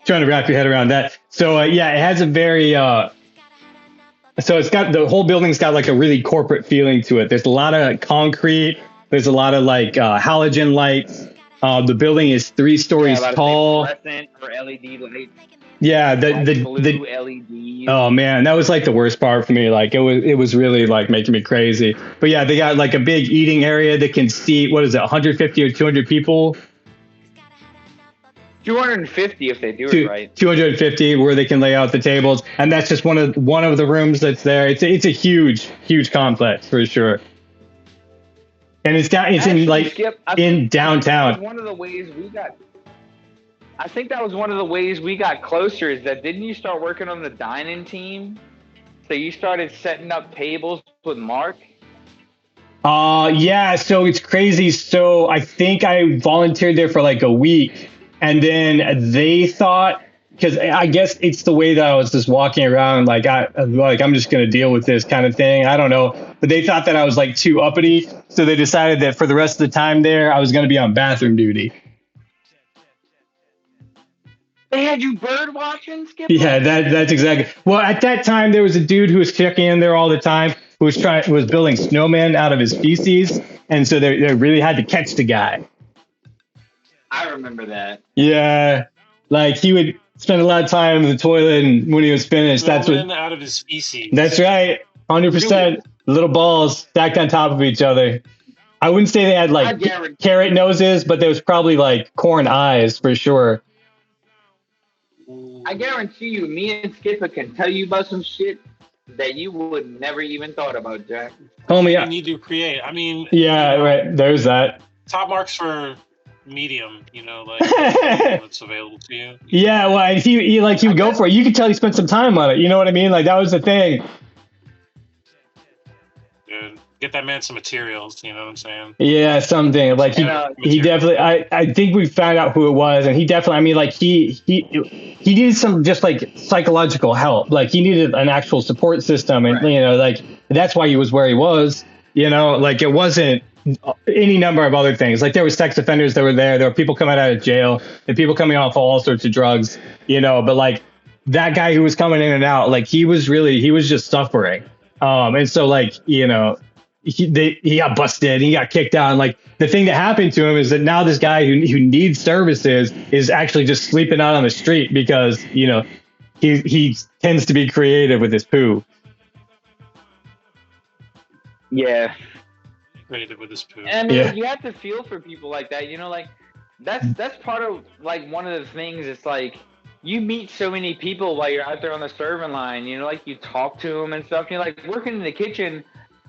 Trying to wrap your head around that. So it has a very so it's got the whole building's got like a really corporate feeling to it. There's a lot of concrete. There's a lot of like halogen lights. The building is 3 stories tall. Fluorescent or LED lights. Yeah, the LEDs. Oh man, that was like the worst part for me. Like it was really like making me crazy. But yeah, they got like a big eating area that can seat 150 or 200 people. 250 if they do it right. 250 where they can lay out the tables, and that's just one of the rooms that's there. It's a huge complex for sure. And it's in like Skip, in downtown. One of the ways we got. I think that was one of the ways we got closer. Is that didn't you start working on the dining team? So you started setting up tables with Mark. Yeah. So it's crazy. So I think I volunteered there for like a week. And then they thought, because I guess it's the way that I was just walking around, like I'm just going to deal with this kind of thing. I don't know. But they thought that I was like too uppity. So they decided that for the rest of the time there, I was going to be on bathroom duty. They had you bird watching, Skip? Yeah, that's exactly. Well, at that time, there was a dude who was checking in there all the time who was building snowmen out of his feces. And so they really had to catch the guy. I remember that. Yeah, like he would spend a lot of time in the toilet, and when he was finished, that's what out of his feces. That's right, 100%. Little balls stacked on top of each other. I wouldn't say they had like carrot noses, but there was probably like corn eyes for sure. I guarantee you, me and Skipper can tell you about some shit that you would never even thought about, Jack. Homie, you need to create. I mean, yeah, right. There's that. Top marks for medium, like what's available to you. Yeah, well, he would go for it. You could tell he spent some time on it. You know what I mean? Like that was the thing. Dude, get that man some materials. You know what I'm saying? Yeah, something like he definitely. I think we found out who it was, and he definitely. I mean, like he needed some just like psychological help. Like he needed an actual support system, and like that's why he was where he was. Like it wasn't any number of other things. Like there were sex offenders that were there. There were people coming out of jail and people coming off all sorts of drugs, but like that guy who was coming in and out, like he was just suffering. And so like, he got busted, he got kicked out. And like the thing that happened to him is that now this guy who needs services is actually just sleeping out on the street because, he tends to be creative with his poo. Yeah. Creative with his poo. And you have to feel for people like that, like that's part of like one of the things. It's like you meet so many people while you're out there on the serving line. You know, like you talk to them and stuff. You know, like working in the kitchen,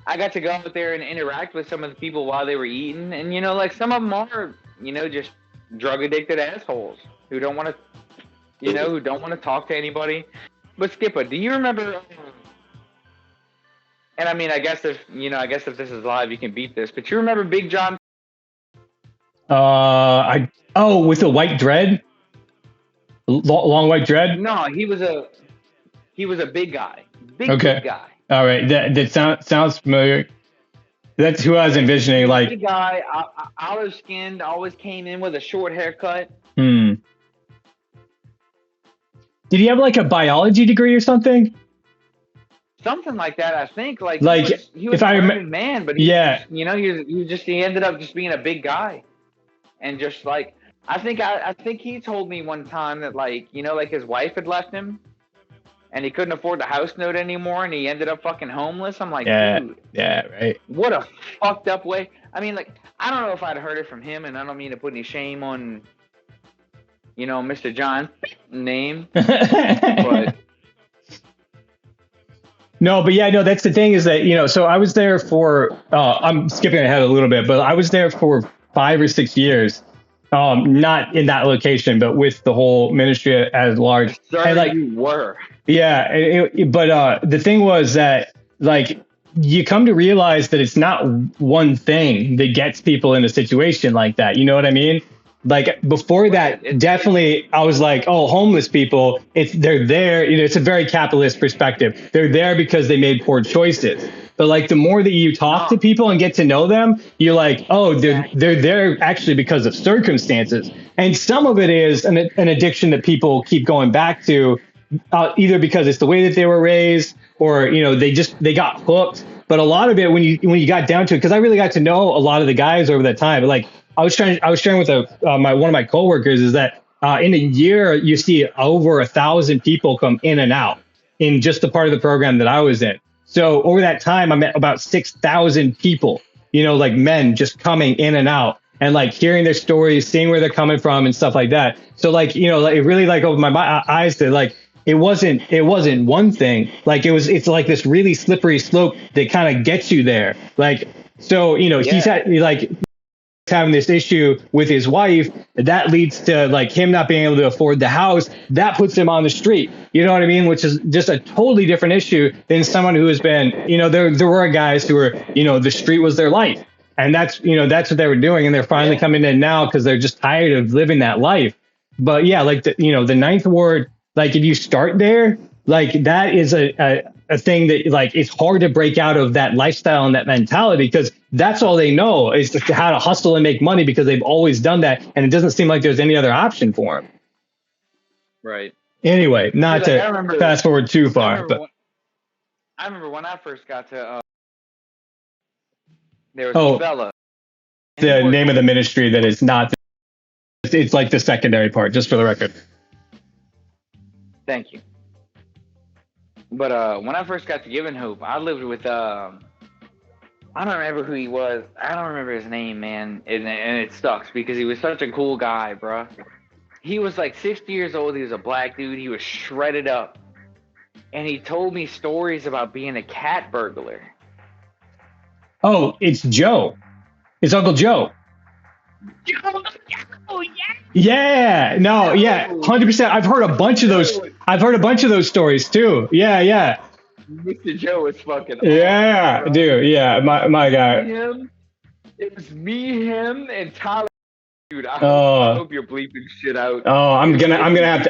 I got to go out there and interact with some of the people while they were eating. And, you know, like some of them are, you know, just drug addicted assholes who don't want to, you know, who don't want to talk to anybody. But Skipper, do you remember? And I mean, I guess if this is live, you can beat this. But you remember Big John? With the white dread, long white dread. No, he was a big guy, big guy. All right, that sounds familiar. That's who I was envisioning. Like big guy, olive skinned, always came in with a short haircut. Did he have like a biology degree or something? Something like that, I think. Like he was if I remember, man, but he ended up just being a big guy, and just like I think he told me one time that like, you know, like his wife had left him, and he couldn't afford the house note anymore, and he ended up fucking homeless. I'm like, dude, yeah, right. What a fucked up way. I mean, like, I don't know if I'd heard it from him, and I don't mean to put any shame on, you know, Mr. John's name, but. No, but yeah, no, that's the thing is that, you know, so I was there for, I'm skipping ahead a little bit, but I was there for 5 or 6 years, not in that location, but with the whole ministry at large. Sir, and like, you were. Yeah, but the thing was that, like, you come to realize that it's not one thing that gets people in a situation like that. You know what I mean? Like before that, definitely, I was like, oh, homeless people, they're there. You know, it's a very capitalist perspective. They're there because they made poor choices. But like the more that you talk to people and get to know them, you're like, oh, they're there actually because of circumstances. And some of it is an addiction that people keep going back to, either because it's the way that they were raised, or, you know, they got hooked. But a lot of it, when you got down to it, because I really got to know a lot of the guys over that time. Like I was sharing with one of my coworkers is that in a year you see over 1,000 people come in and out in just the part of the program that I was in. So over that time, I met about 6,000 people, you know, like men just coming in and out and like hearing their stories, seeing where they're coming from and stuff like that. So like, you know, like, it really like opened my eyes to like, it wasn't one thing. Like it's like this really slippery slope that kind of gets you there. Like, so, you know, he's having this issue with his wife that leads to like him not being able to afford the house that puts him on the street. You know what I mean? Which is just a totally different issue than someone who has been, you know, there were guys who were, you know, the street was their life, and that's what they were doing. And they're finally coming in now because they're just tired of living that life. But yeah, like the Ninth Ward, like if you start there, like that is a thing that like it's hard to break out of that lifestyle and that mentality, because that's all they know is just how to hustle and make money, because they've always done that, and it doesn't seem like there's any other option for them. Right. Anyway, not to fast forward too far, but I remember when I first got to there was a fella. The name of the ministry that is not. It's like the secondary part, just for the record. Thank you. But when I first got to Giving Hope, I lived with I don't remember who he was. I don't remember his name, man. And it sucks because he was such a cool guy, bro. He was like 60 years old. He was a black dude. He was shredded up. And he told me stories about being a cat burglar. Oh, it's Joe. It's Uncle Joe. Oh, yeah. Yeah. No, yeah. 100%. I've heard a bunch of those stories too. Yeah. Mr. Joe is fucking awesome, yeah, bro. Dude. Yeah, my guy. It was me, him, and Tyler. Dude, I hope you're bleeping shit out. Oh, I'm gonna have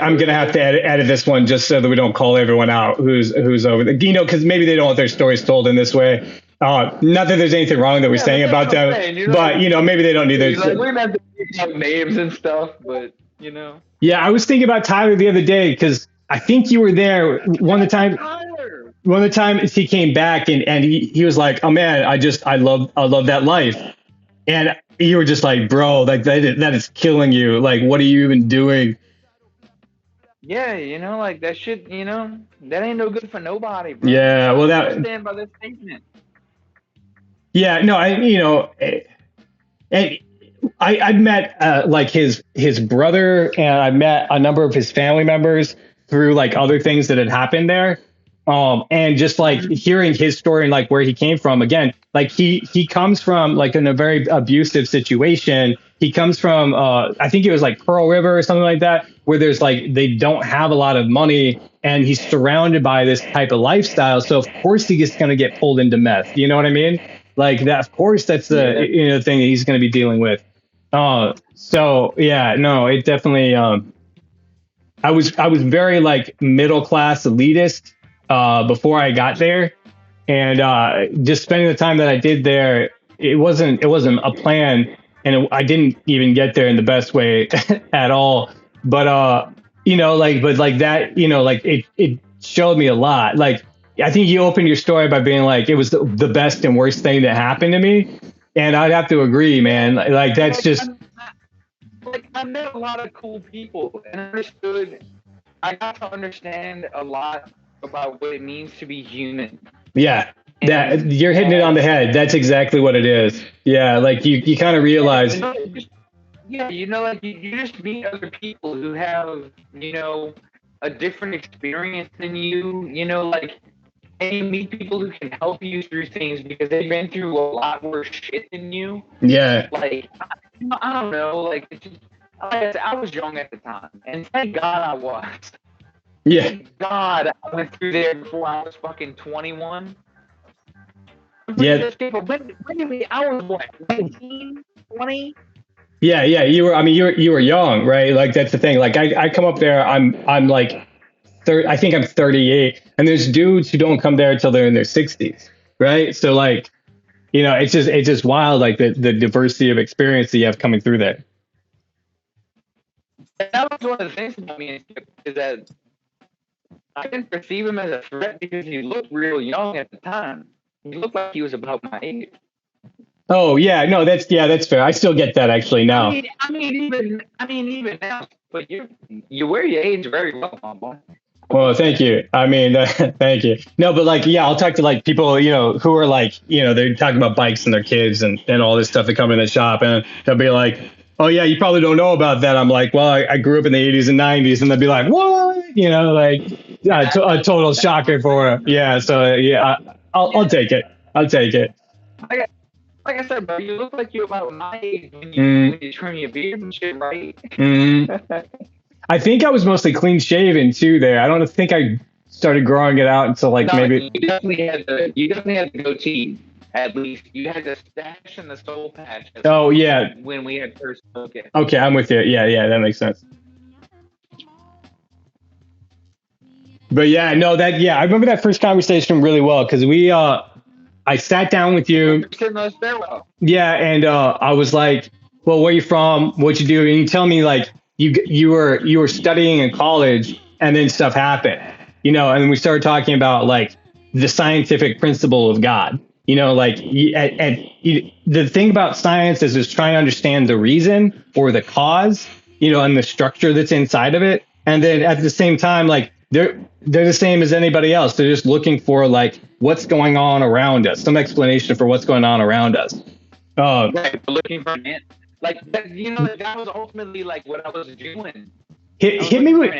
to edit this one just so that we don't call everyone out who's over there. You know, because maybe they don't want their stories told in this way. Not that there's anything wrong that we're saying about them, but you know, maybe they don't need their. Like, we don't have to pick names and stuff, but you know. Yeah, I was thinking about Tyler the other day because I think you were there one of the times he came back and he was like, oh man, I love that life, and you were just like, bro, like that is killing you. Like, what are you even doing? Yeah, you know, like that shit. You know, that ain't no good for nobody, bro. Yeah, well, I stand by this statement. Yeah, no, I met like his brother, and I met a number of his family members through like other things that had happened there. And just like hearing his story and like where he came from again, like he comes from like in a very abusive situation. He comes from I think it was like Pearl River or something like that, where there's like they don't have a lot of money, and he's surrounded by this type of lifestyle. So of course he's going to get pulled into meth. You know what I mean? Like that. Of course, that's the thing that he's going to be dealing with. So yeah, no, it definitely. I was very like middle class elitist before I got there, and just spending the time that I did there, it wasn't a plan, and I didn't even get there in the best way at all. But but like that, like it showed me a lot. Like I think you opened your story by being like it was the best and worst thing that happened to me, and I'd have to agree, man. Like that's just. Like I met a lot of cool people and understood. I got to understand a lot about what it means to be human. Yeah, that you're hitting it on the head. That's exactly what it is. Yeah, like you kind of realize. Yeah, like you just meet other people who have, a different experience than you. Like, and you meet people who can help you through things because they've been through a lot worse shit than you. Yeah. Like, I don't know. Like, it's just, like I said, I was young at the time, and thank God I was. Yeah. Thank God I went through there before I was fucking 21. Yeah. When did we? I was what, 19, 20? Yeah, you were. I mean, you were young, right? Like that's the thing. Like I come up there. I'm like, I think I'm 38, and there's dudes who don't come there until they're in their 60s, right? So like, it's just wild, like the diversity of experience that you have coming through there. And that was one of the things about me is that I didn't perceive him as a threat because he looked real young at the time. He looked like he was about my age. Oh yeah, no, that's fair. I still get that actually now. I mean even now, but you wear your age very well, my boy. Well, thank you. I mean, thank you. No, but like, yeah, I'll talk to like people, who are like, they're talking about bikes and their kids and all this stuff that come in the shop, and they'll be like, oh yeah, you probably don't know about that. I'm like, well, I grew up in the 80s and 90s, and they'll be like, what? Like a total shocker for them. Yeah. So yeah, I'll take it. I'll take it. Like I said, bro, you look like you're about my age when you trim your beard and shit, right? I think I was mostly clean shaven too there. I don't think I started growing it out until like maybe. You definitely had the goatee. At least you had the stash and the soul patch. Oh yeah. When we had first spoken. Okay, I'm with you. Yeah, that makes sense. But yeah, no, I remember that first conversation really well because I sat down with you. Yeah, and I was like, well, where you from? What'd you do? And you tell me like you were studying in college, and then stuff happened, and we started talking about like the scientific principle of God. Like the thing about science is trying to understand the reason or the cause, and the structure that's inside of it. And then at the same time, like they're the same as anybody else. They're just looking for like what's going on around us, some explanation for what's going on around us. Right, looking for it. Like that was ultimately like what I was doing. Hit me with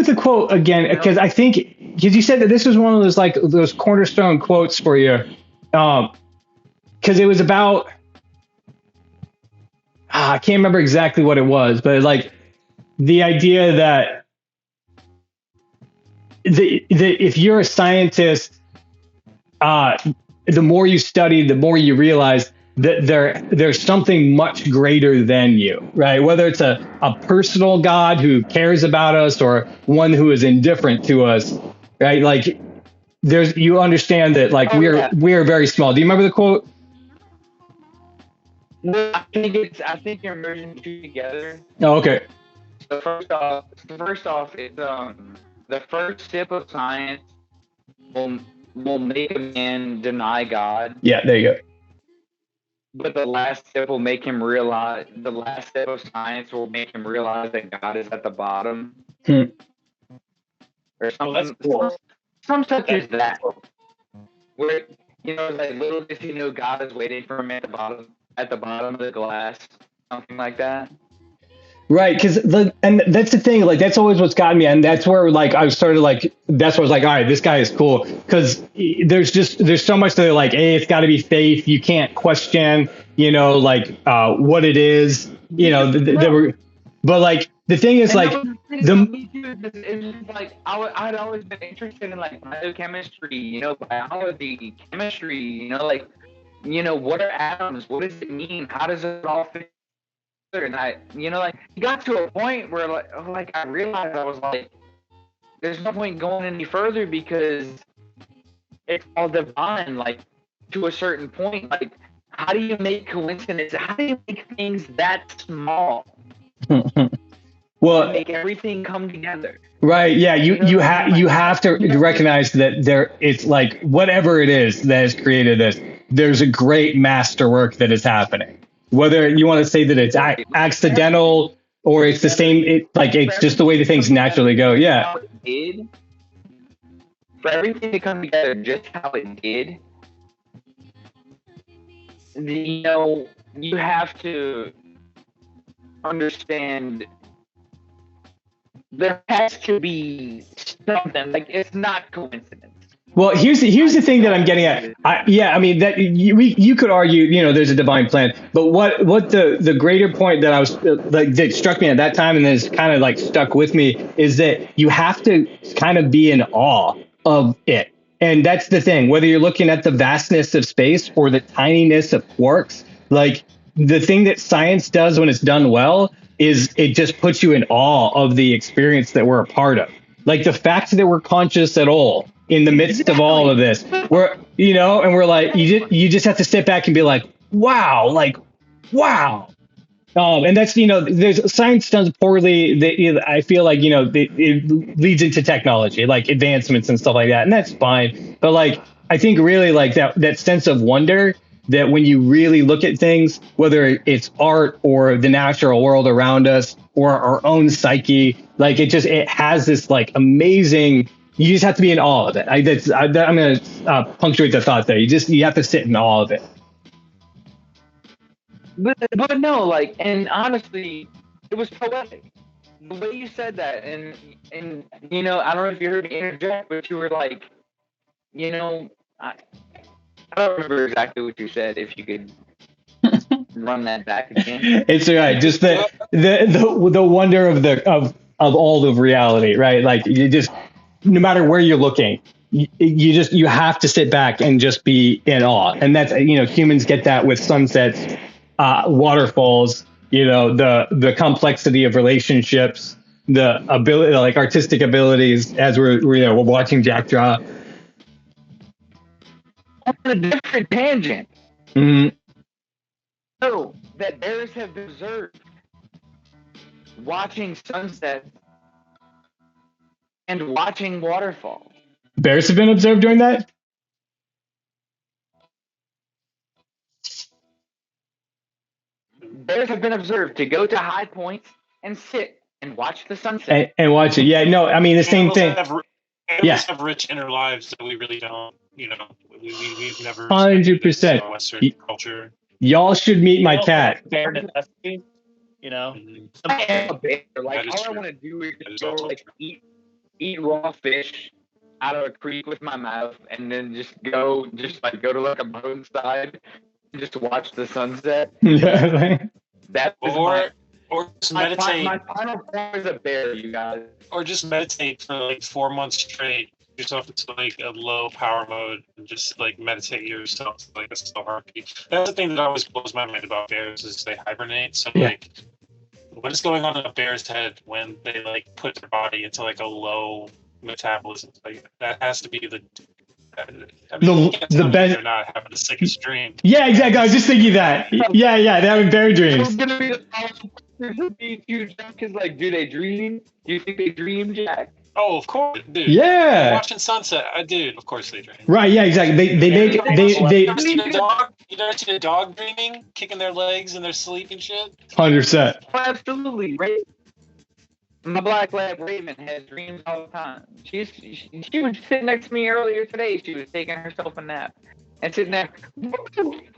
the quote again, because I think you said that this was one of those like those cornerstone quotes for you, because it was about I can't remember exactly what it was, but like the idea that if you're a scientist, the more you study, the more you realize that there's something much greater than you, right? Whether it's a personal God who cares about us or one who is indifferent to us, right? Like you understand that like we're very small. Do you remember the quote? No, I think you're merging the two together. Oh, okay. So first off, it's the first sip of science will make a man deny God. Yeah, there you go. But the last step will make him realize. The last step of science will make him realize that God is at the bottom. Or something. That's cool. Some such as that. Where like little does he know God is waiting for him at the bottom. at the bottom of the glass, something like that. Right, because and that's the thing, like that's always what's gotten me, and that's where like I started like that's where I was like, all right, this guy is cool, because there's so much that like, hey, it's got to be faith, you can't question, like what it is, but like the thing is like it's just like I'd always been interested in like biochemistry, biology, chemistry, like, what are atoms? What does it mean? How does it all fit? And I, like, it got to a point where, like I realized I was like, there's no point going any further because it's all divine, like, to a certain point. Like, how do you make coincidence? How do you make things that small? Well, make everything come together. Right. Yeah. You have to recognize that it's like whatever it is that has created this, there's a great masterwork that is happening. Whether you want to say that it's accidental or it's the same, it's just the way the things naturally go. Yeah. For everything to come together just how it did, you have to understand there has to be something. Like, it's not coincidence. Well, here's the thing that I'm getting at. I mean that you could argue, there's a divine plan, but what the greater point that I was like that struck me at that time and then it's kind of like stuck with me is that you have to kind of be in awe of it, and that's the thing. Whether you're looking at the vastness of space or the tininess of quarks, like the thing that science does when it's done well is it just puts you in awe of the experience that we're a part of. Like the fact that we're conscious at all in the midst of all of this, and we're like, you just have to sit back and be like, wow. And that's, there's science done poorly. I feel like, it leads into technology, like advancements and stuff like that. And that's fine. But like, I think really like that sense of wonder that when you really look at things, whether it's art or the natural world around us or our own psyche, like it has this like amazing, you just have to be in awe of it. I'm going to punctuate the thought there. You have to sit in awe of it. But no, like, and honestly, it was poetic. The way you said that, and I don't know if you heard me interject, but you were like, I don't remember exactly what you said. If you could run that back again. It's all right. Just the wonder of all of reality, right? Like you just, no matter where you're looking, you have to sit back and just be in awe. And that's, humans get that with sunsets, waterfalls, the complexity of relationships, the ability, like artistic abilities as we're watching Jack draw. On a different tangent. Mm-hmm. So that bears have observed watching sunsets and watching waterfalls. Bears have been observed doing that? Bears have been observed to go to high points and sit and watch the sunset. And watch it. Yeah, no, I mean, the same thing. Animals have rich inner lives that we really don't, we've never 100%. Western culture. Y'all should meet my cat. Bare necessity, I am a bear. Like, all I want to do is just go, like, eat raw fish out of a creek with my mouth, and then just go to like a mountainside and just watch the sunset. Or just meditate. My final form is a bear, you guys. Or just meditate for like 4 months straight. Yourself into like a low power mode and just like meditate yourself to like a slow heartbeat. That's the thing that always blows my mind about bears is they hibernate. So like, what is going on in a bear's head when they like put their body into like a low metabolism? Like that has to be the best. They're not having the sickest dream. Yeah, exactly. I was just thinking that. Yeah, they're having bear dreams. It's gonna be because like, do they dream? Do you think they dream, Jack? Oh, of course, dude. Yeah. Watching sunset, dude. Of course they dream. Right. Yeah. Exactly. They. You ever seen a dog dreaming, kicking their legs in their sleep and shit? 100%. Oh, absolutely. Right. My black lab Raven has dreams all the time. She was sitting next to me earlier today. She was taking herself a nap. and sitting there,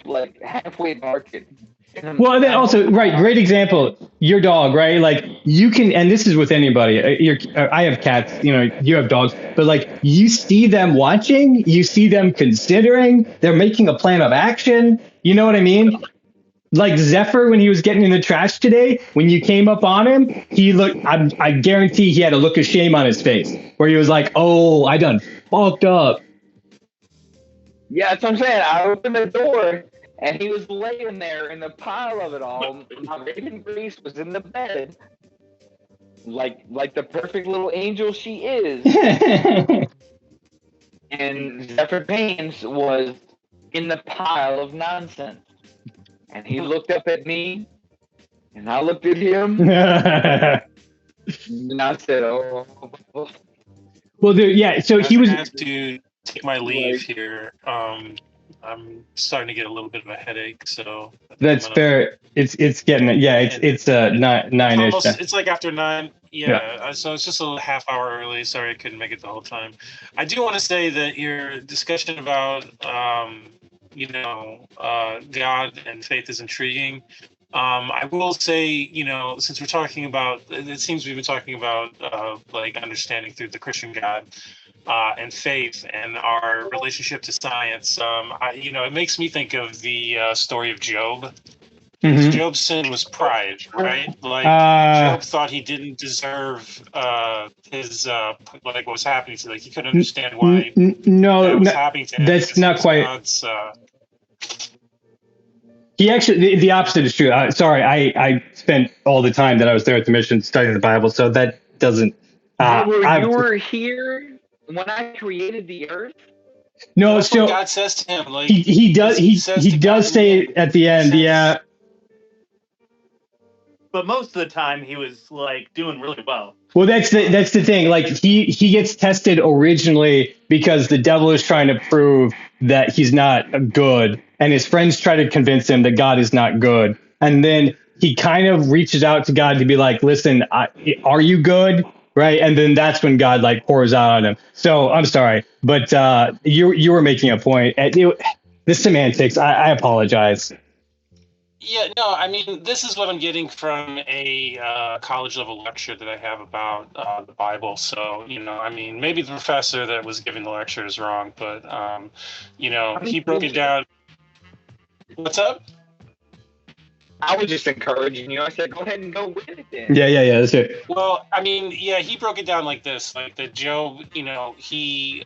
like halfway barking. Well, and then also, right, great example. Your dog, right? Like you can, and this is with anybody. I have cats, you have dogs, but like you see them watching, you see them considering, they're making a plan of action. You know what I mean? Like Zephyr, when he was getting in the trash today, when you came up on him, he looked, I guarantee he had a look of shame on his face where he was like, oh, I done fucked up. Yeah, that's what I'm saying. I opened the door, and he was laying there in the pile of it all. My Raven Grace was in the bed, like the perfect little angel she is. And Zephyr Paynes was in the pile of nonsense. And he looked up at me, and I looked at him, and I said, "Oh." Well, dude, yeah. So he was. I have to take my leave here. I'm starting to get a little bit of a headache, so That's fair. It's getting it. Yeah, it's 9-ish. It's like after 9. Yeah. So it's just a half hour early. Sorry I couldn't make it the whole time. I do want to say that your discussion about God and faith is intriguing. I will say, since we're talking about, it seems we've been talking about like understanding through the Christian God and faith and our relationship to science. It makes me think of the story of Job. Mm-hmm. Job's sin was pride, right? Like Job thought he didn't deserve his what was happening to him. Like he couldn't understand why that was happening to him. That's not quite. He actually, the opposite is true. Sorry, I spent all the time that I was there at the mission studying the Bible, so that doesn't. You were here when I created the earth. No, that's so what God says to him. Like he does. He does say at the end, yeah. But most of the time, he was like doing really well. Well, that's the thing. Like he gets tested originally because the devil is trying to prove that he's not good, and his friends try to convince him that God is not good. And then he kind of reaches out to God to be like, "Listen, are you good?" Right? And then that's when God like pours out on him. So I'm sorry, but you were making a point. The semantics. I apologize. Yeah, no, I mean, this is what I'm getting from a college level lecture that I have about the Bible. So, I mean, maybe the professor that was giving the lecture is wrong, but, he broke it down. What's up? I was just encouraging you. I said, go ahead and go with it then. Yeah, that's it. Well, I mean, yeah, he broke it down like this, like that Job, he,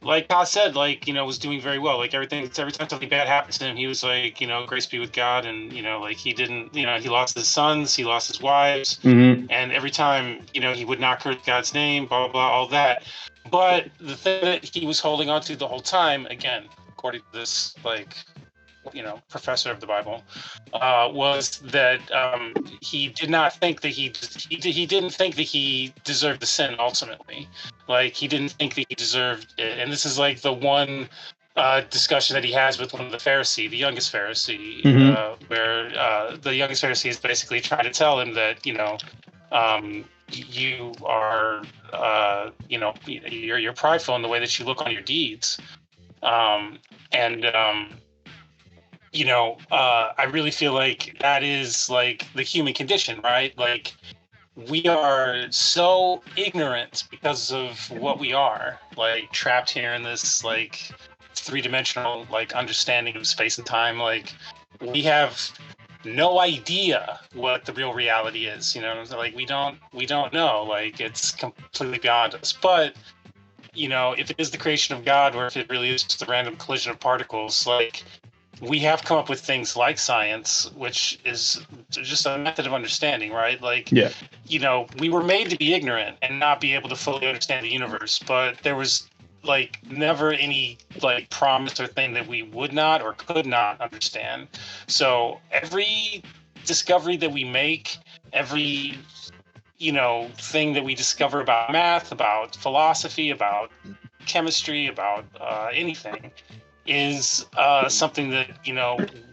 like God said, was doing very well. Like every time something bad happened to him, he was like, grace be with God. And, like he didn't, he lost his sons, he lost his wives. Mm-hmm. And every time, he would not curse God's name, blah, blah, blah, all that. But the thing that he was holding on to the whole time, again, according to this, professor of the Bible, was that he did not think that he didn't think that he deserved the sin ultimately. Like he didn't think that he deserved it. And this is like the one discussion that he has with one of the youngest Pharisee, mm-hmm. Where the youngest Pharisee is basically trying to tell him that you are you're prideful in the way that you look on your deeds, I really feel like that is like the human condition, right? Like we are so ignorant because of what we are, like trapped here in this like three-dimensional like understanding of space and time. Like we have no idea what the real reality is, like we don't know, like it's completely beyond us. But if it is the creation of God, or if it really is just a random collision of particles, like we have come up with things like science, which is just a method of understanding, right? Like, yeah. We were made to be ignorant and not be able to fully understand the universe, but there was like never any like promise or thing that we would not or could not understand. So every discovery that we make, every thing that we discover about math, about philosophy, about chemistry, about anything, is something that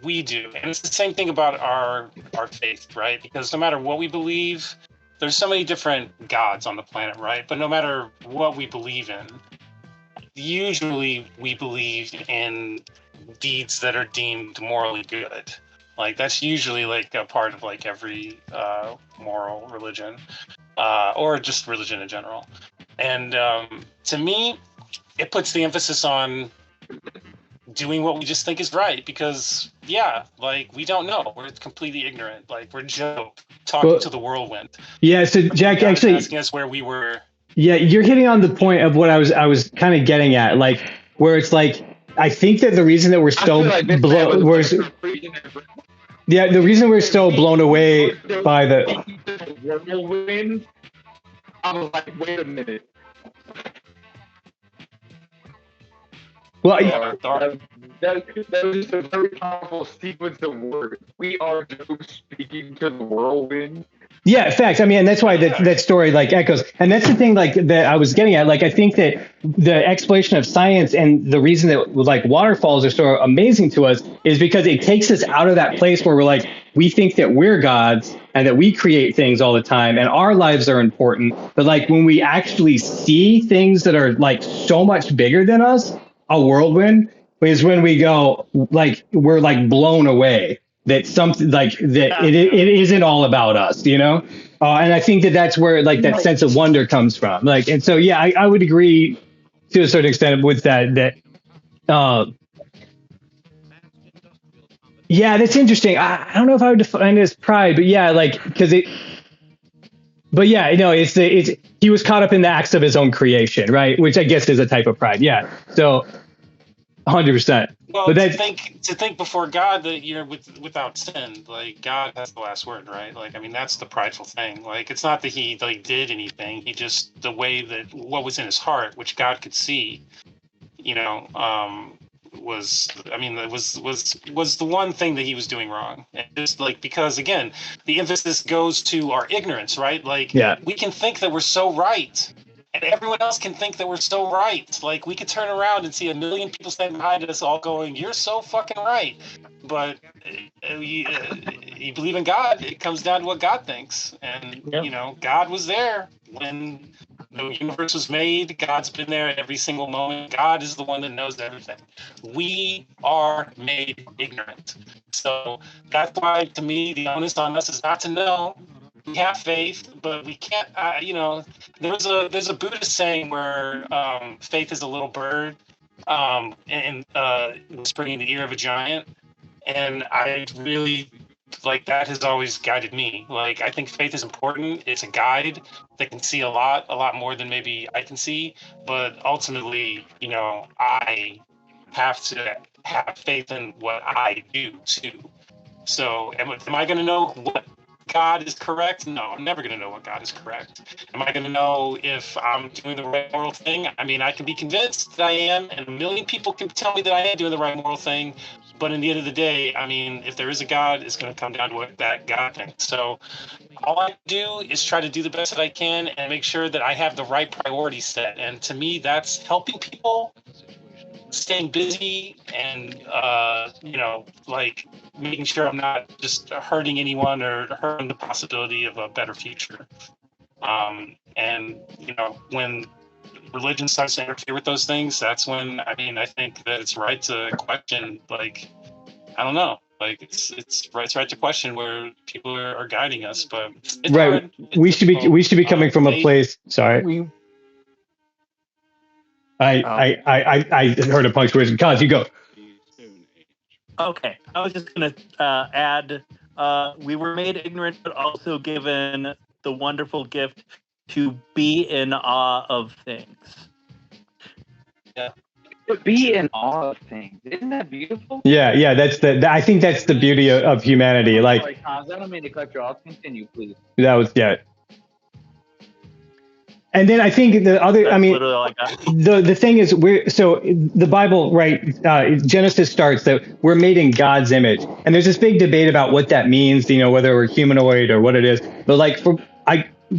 we do. And it's the same thing about our faith, right? Because no matter what we believe, there's so many different gods on the planet, right? But no matter what we believe in, usually we believe in deeds that are deemed morally good. Like that's usually like a part of like every moral religion, or just religion in general. And to me, it puts the emphasis on doing what we just think is right, because like we don't know, we're completely ignorant, like we're Joe talking to the whirlwind. Yeah, so Jack, actually asking us where we were. Yeah, you're hitting on the point of what I was kind of getting at, like where it's like I think that the reason that we're still the reason we're still blown away by the whirlwind. I was like, wait a minute. Well, that was just a very powerful sequence of words. We are just speaking to the whirlwind. Yeah, facts. I mean, and that's why that story like echoes. And that's the thing like that I was getting at. Like, I think that the exploration of science and the reason that like waterfalls are so amazing to us is because it takes us out of that place where we're like, we think that we're gods and that we create things all the time and our lives are important. But like when we actually see things that are like so much bigger than us, a whirlwind is when we go like we're like blown away that something like that it isn't all about us, you know. And I think that that's where like that sense of wonder comes from. Like, and so yeah, I would agree to a certain extent with that. Yeah, that's interesting. I don't know if I would define it as pride, but yeah, like because it. But yeah, no, it's he was caught up in the acts of his own creation, right? Which I guess is a type of pride. Yeah. So 100%. Well, but to think before God that you're without sin, like God has the last word, right? Like, I mean, that's the prideful thing. Like, it's not that he like did anything. He just the way that what was in his heart, which God could see, you know, was the one thing that he was doing wrong. And just like because again, the emphasis goes to our ignorance, right? Like, we can think that we're so right. And everyone else can think that we're so right. Like, we could turn around and see a million people standing behind us all going, you're so fucking right. But you believe in God, it comes down to what God thinks. And, you know, God was there when the universe was made. God's been there at every single moment. God is the one that knows everything. We are made ignorant. So that's why, to me, the onus on us is not to know. We have faith, but we can't. You know, there's a Buddhist saying where faith is a little bird, and whispering in the ear of a giant. And I really like that has always guided me. Like, I think faith is important. It's a guide that can see a lot more than maybe I can see. But ultimately, you know, I have to have faith in what I do too. So, am I going to know what God is correct? No, I'm never going to know what God is correct. Am I going to know if I'm doing the right moral thing? I mean, I can be convinced that I am, and a million people can tell me that I am doing the right moral thing. But in the end of the day, I mean, if there is a God, it's going to come down to what that God thinks. So all I do is try to do the best that I can and make sure that I have the right priorities set. And to me, that's helping people, staying busy, and you know, like making sure I'm not just hurting anyone or hurting the possibility of a better future. And you know, when religion starts to interfere with those things, that's when I think that it's right to question. Like, I don't know. Like, it's right to question where people are guiding us, but it's right. Hard. We should be coming from a place. Sorry. I heard a punctuation. Cause you go. Okay, I was just gonna add. We were made ignorant, but also given the wonderful gift to be in awe of things. Yeah. To be in awe of things. Isn't that beautiful? Yeah. I think that's the beauty of humanity. Like, sorry, Cons, I don't mean to cut you off. Continue, please. That was And then I think the other, That's like the thing is, the Bible, right? Genesis starts that we're made in God's image, and there's this big debate about what that means. You know, whether we're humanoid or what it is. But like,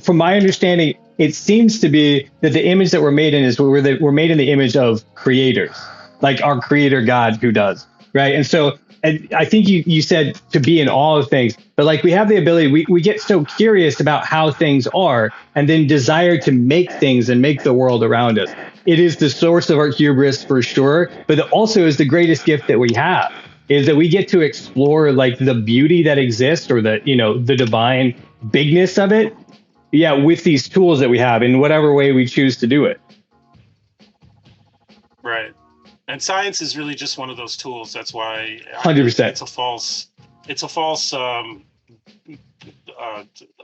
from my understanding, it seems to be that the image that we're made in is we're made in the image of creators, like our Creator God, who does, right? And so. And I think you said to be in awe of things, but like we have the ability, we get so curious about how things are and then desire to make things and make the world around us. it is the source of our hubris for sure, but it also is the greatest gift that we have, is that we get to explore like the beauty that exists, or the, the divine bigness of it. Yeah, with these tools that we have in whatever way we choose to do it. Right. And science is really just one of those tools. That's why 100%. It's a false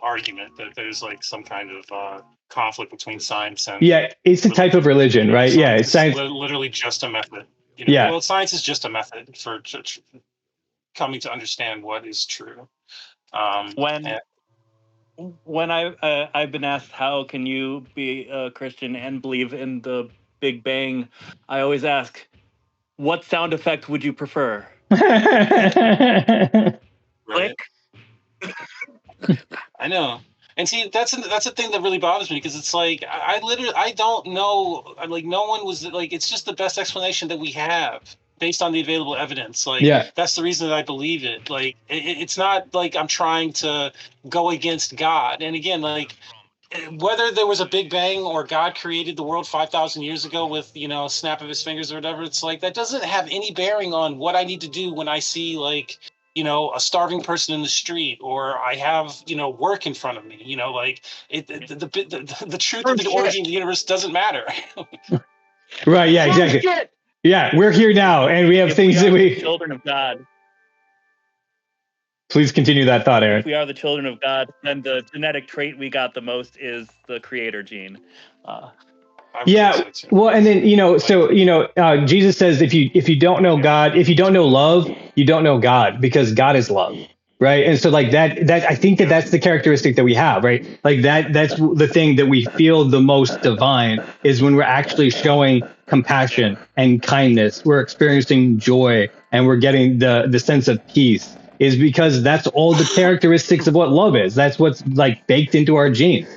argument that there's like some kind of conflict between science and it's a type of religion, right? Science is literally just a method. Well, science is just a method for coming to understand what is true. When I've been asked how can you be a Christian and believe in the Big Bang, I always ask, what sound effect would you prefer? Click. I know. And see, that's the thing that really bothers me, because it's like I don't know. I'm like, no one was like, it's just the best explanation that we have based on the available evidence. Like, that's the reason that I believe it. Like, it's not like I'm trying to go against God. And again, like, whether there was a Big Bang or God created the world 5,000 years ago with, a snap of his fingers or whatever, it's like, that doesn't have any bearing on what I need to do when I see, like, a starving person in the street, or I have, work in front of me, like the truth of the origin of the universe doesn't matter. Right. Yeah, exactly. Yeah, we're here now, and we have things that we children of God. Please continue that thought, Aaron. If we are the children of God, then the genetic trait we got the most is the creator gene. Well, and then Jesus says if you don't know God, if you don't know love, you don't know God, because God is love, right? And so like that I think that's the characteristic that we have, right? Like that's the thing that we feel the most divine, is when we're actually showing compassion and kindness, we're experiencing joy, and we're getting the sense of peace, is because that's all the characteristics of what love is. That's what's like baked into our genes.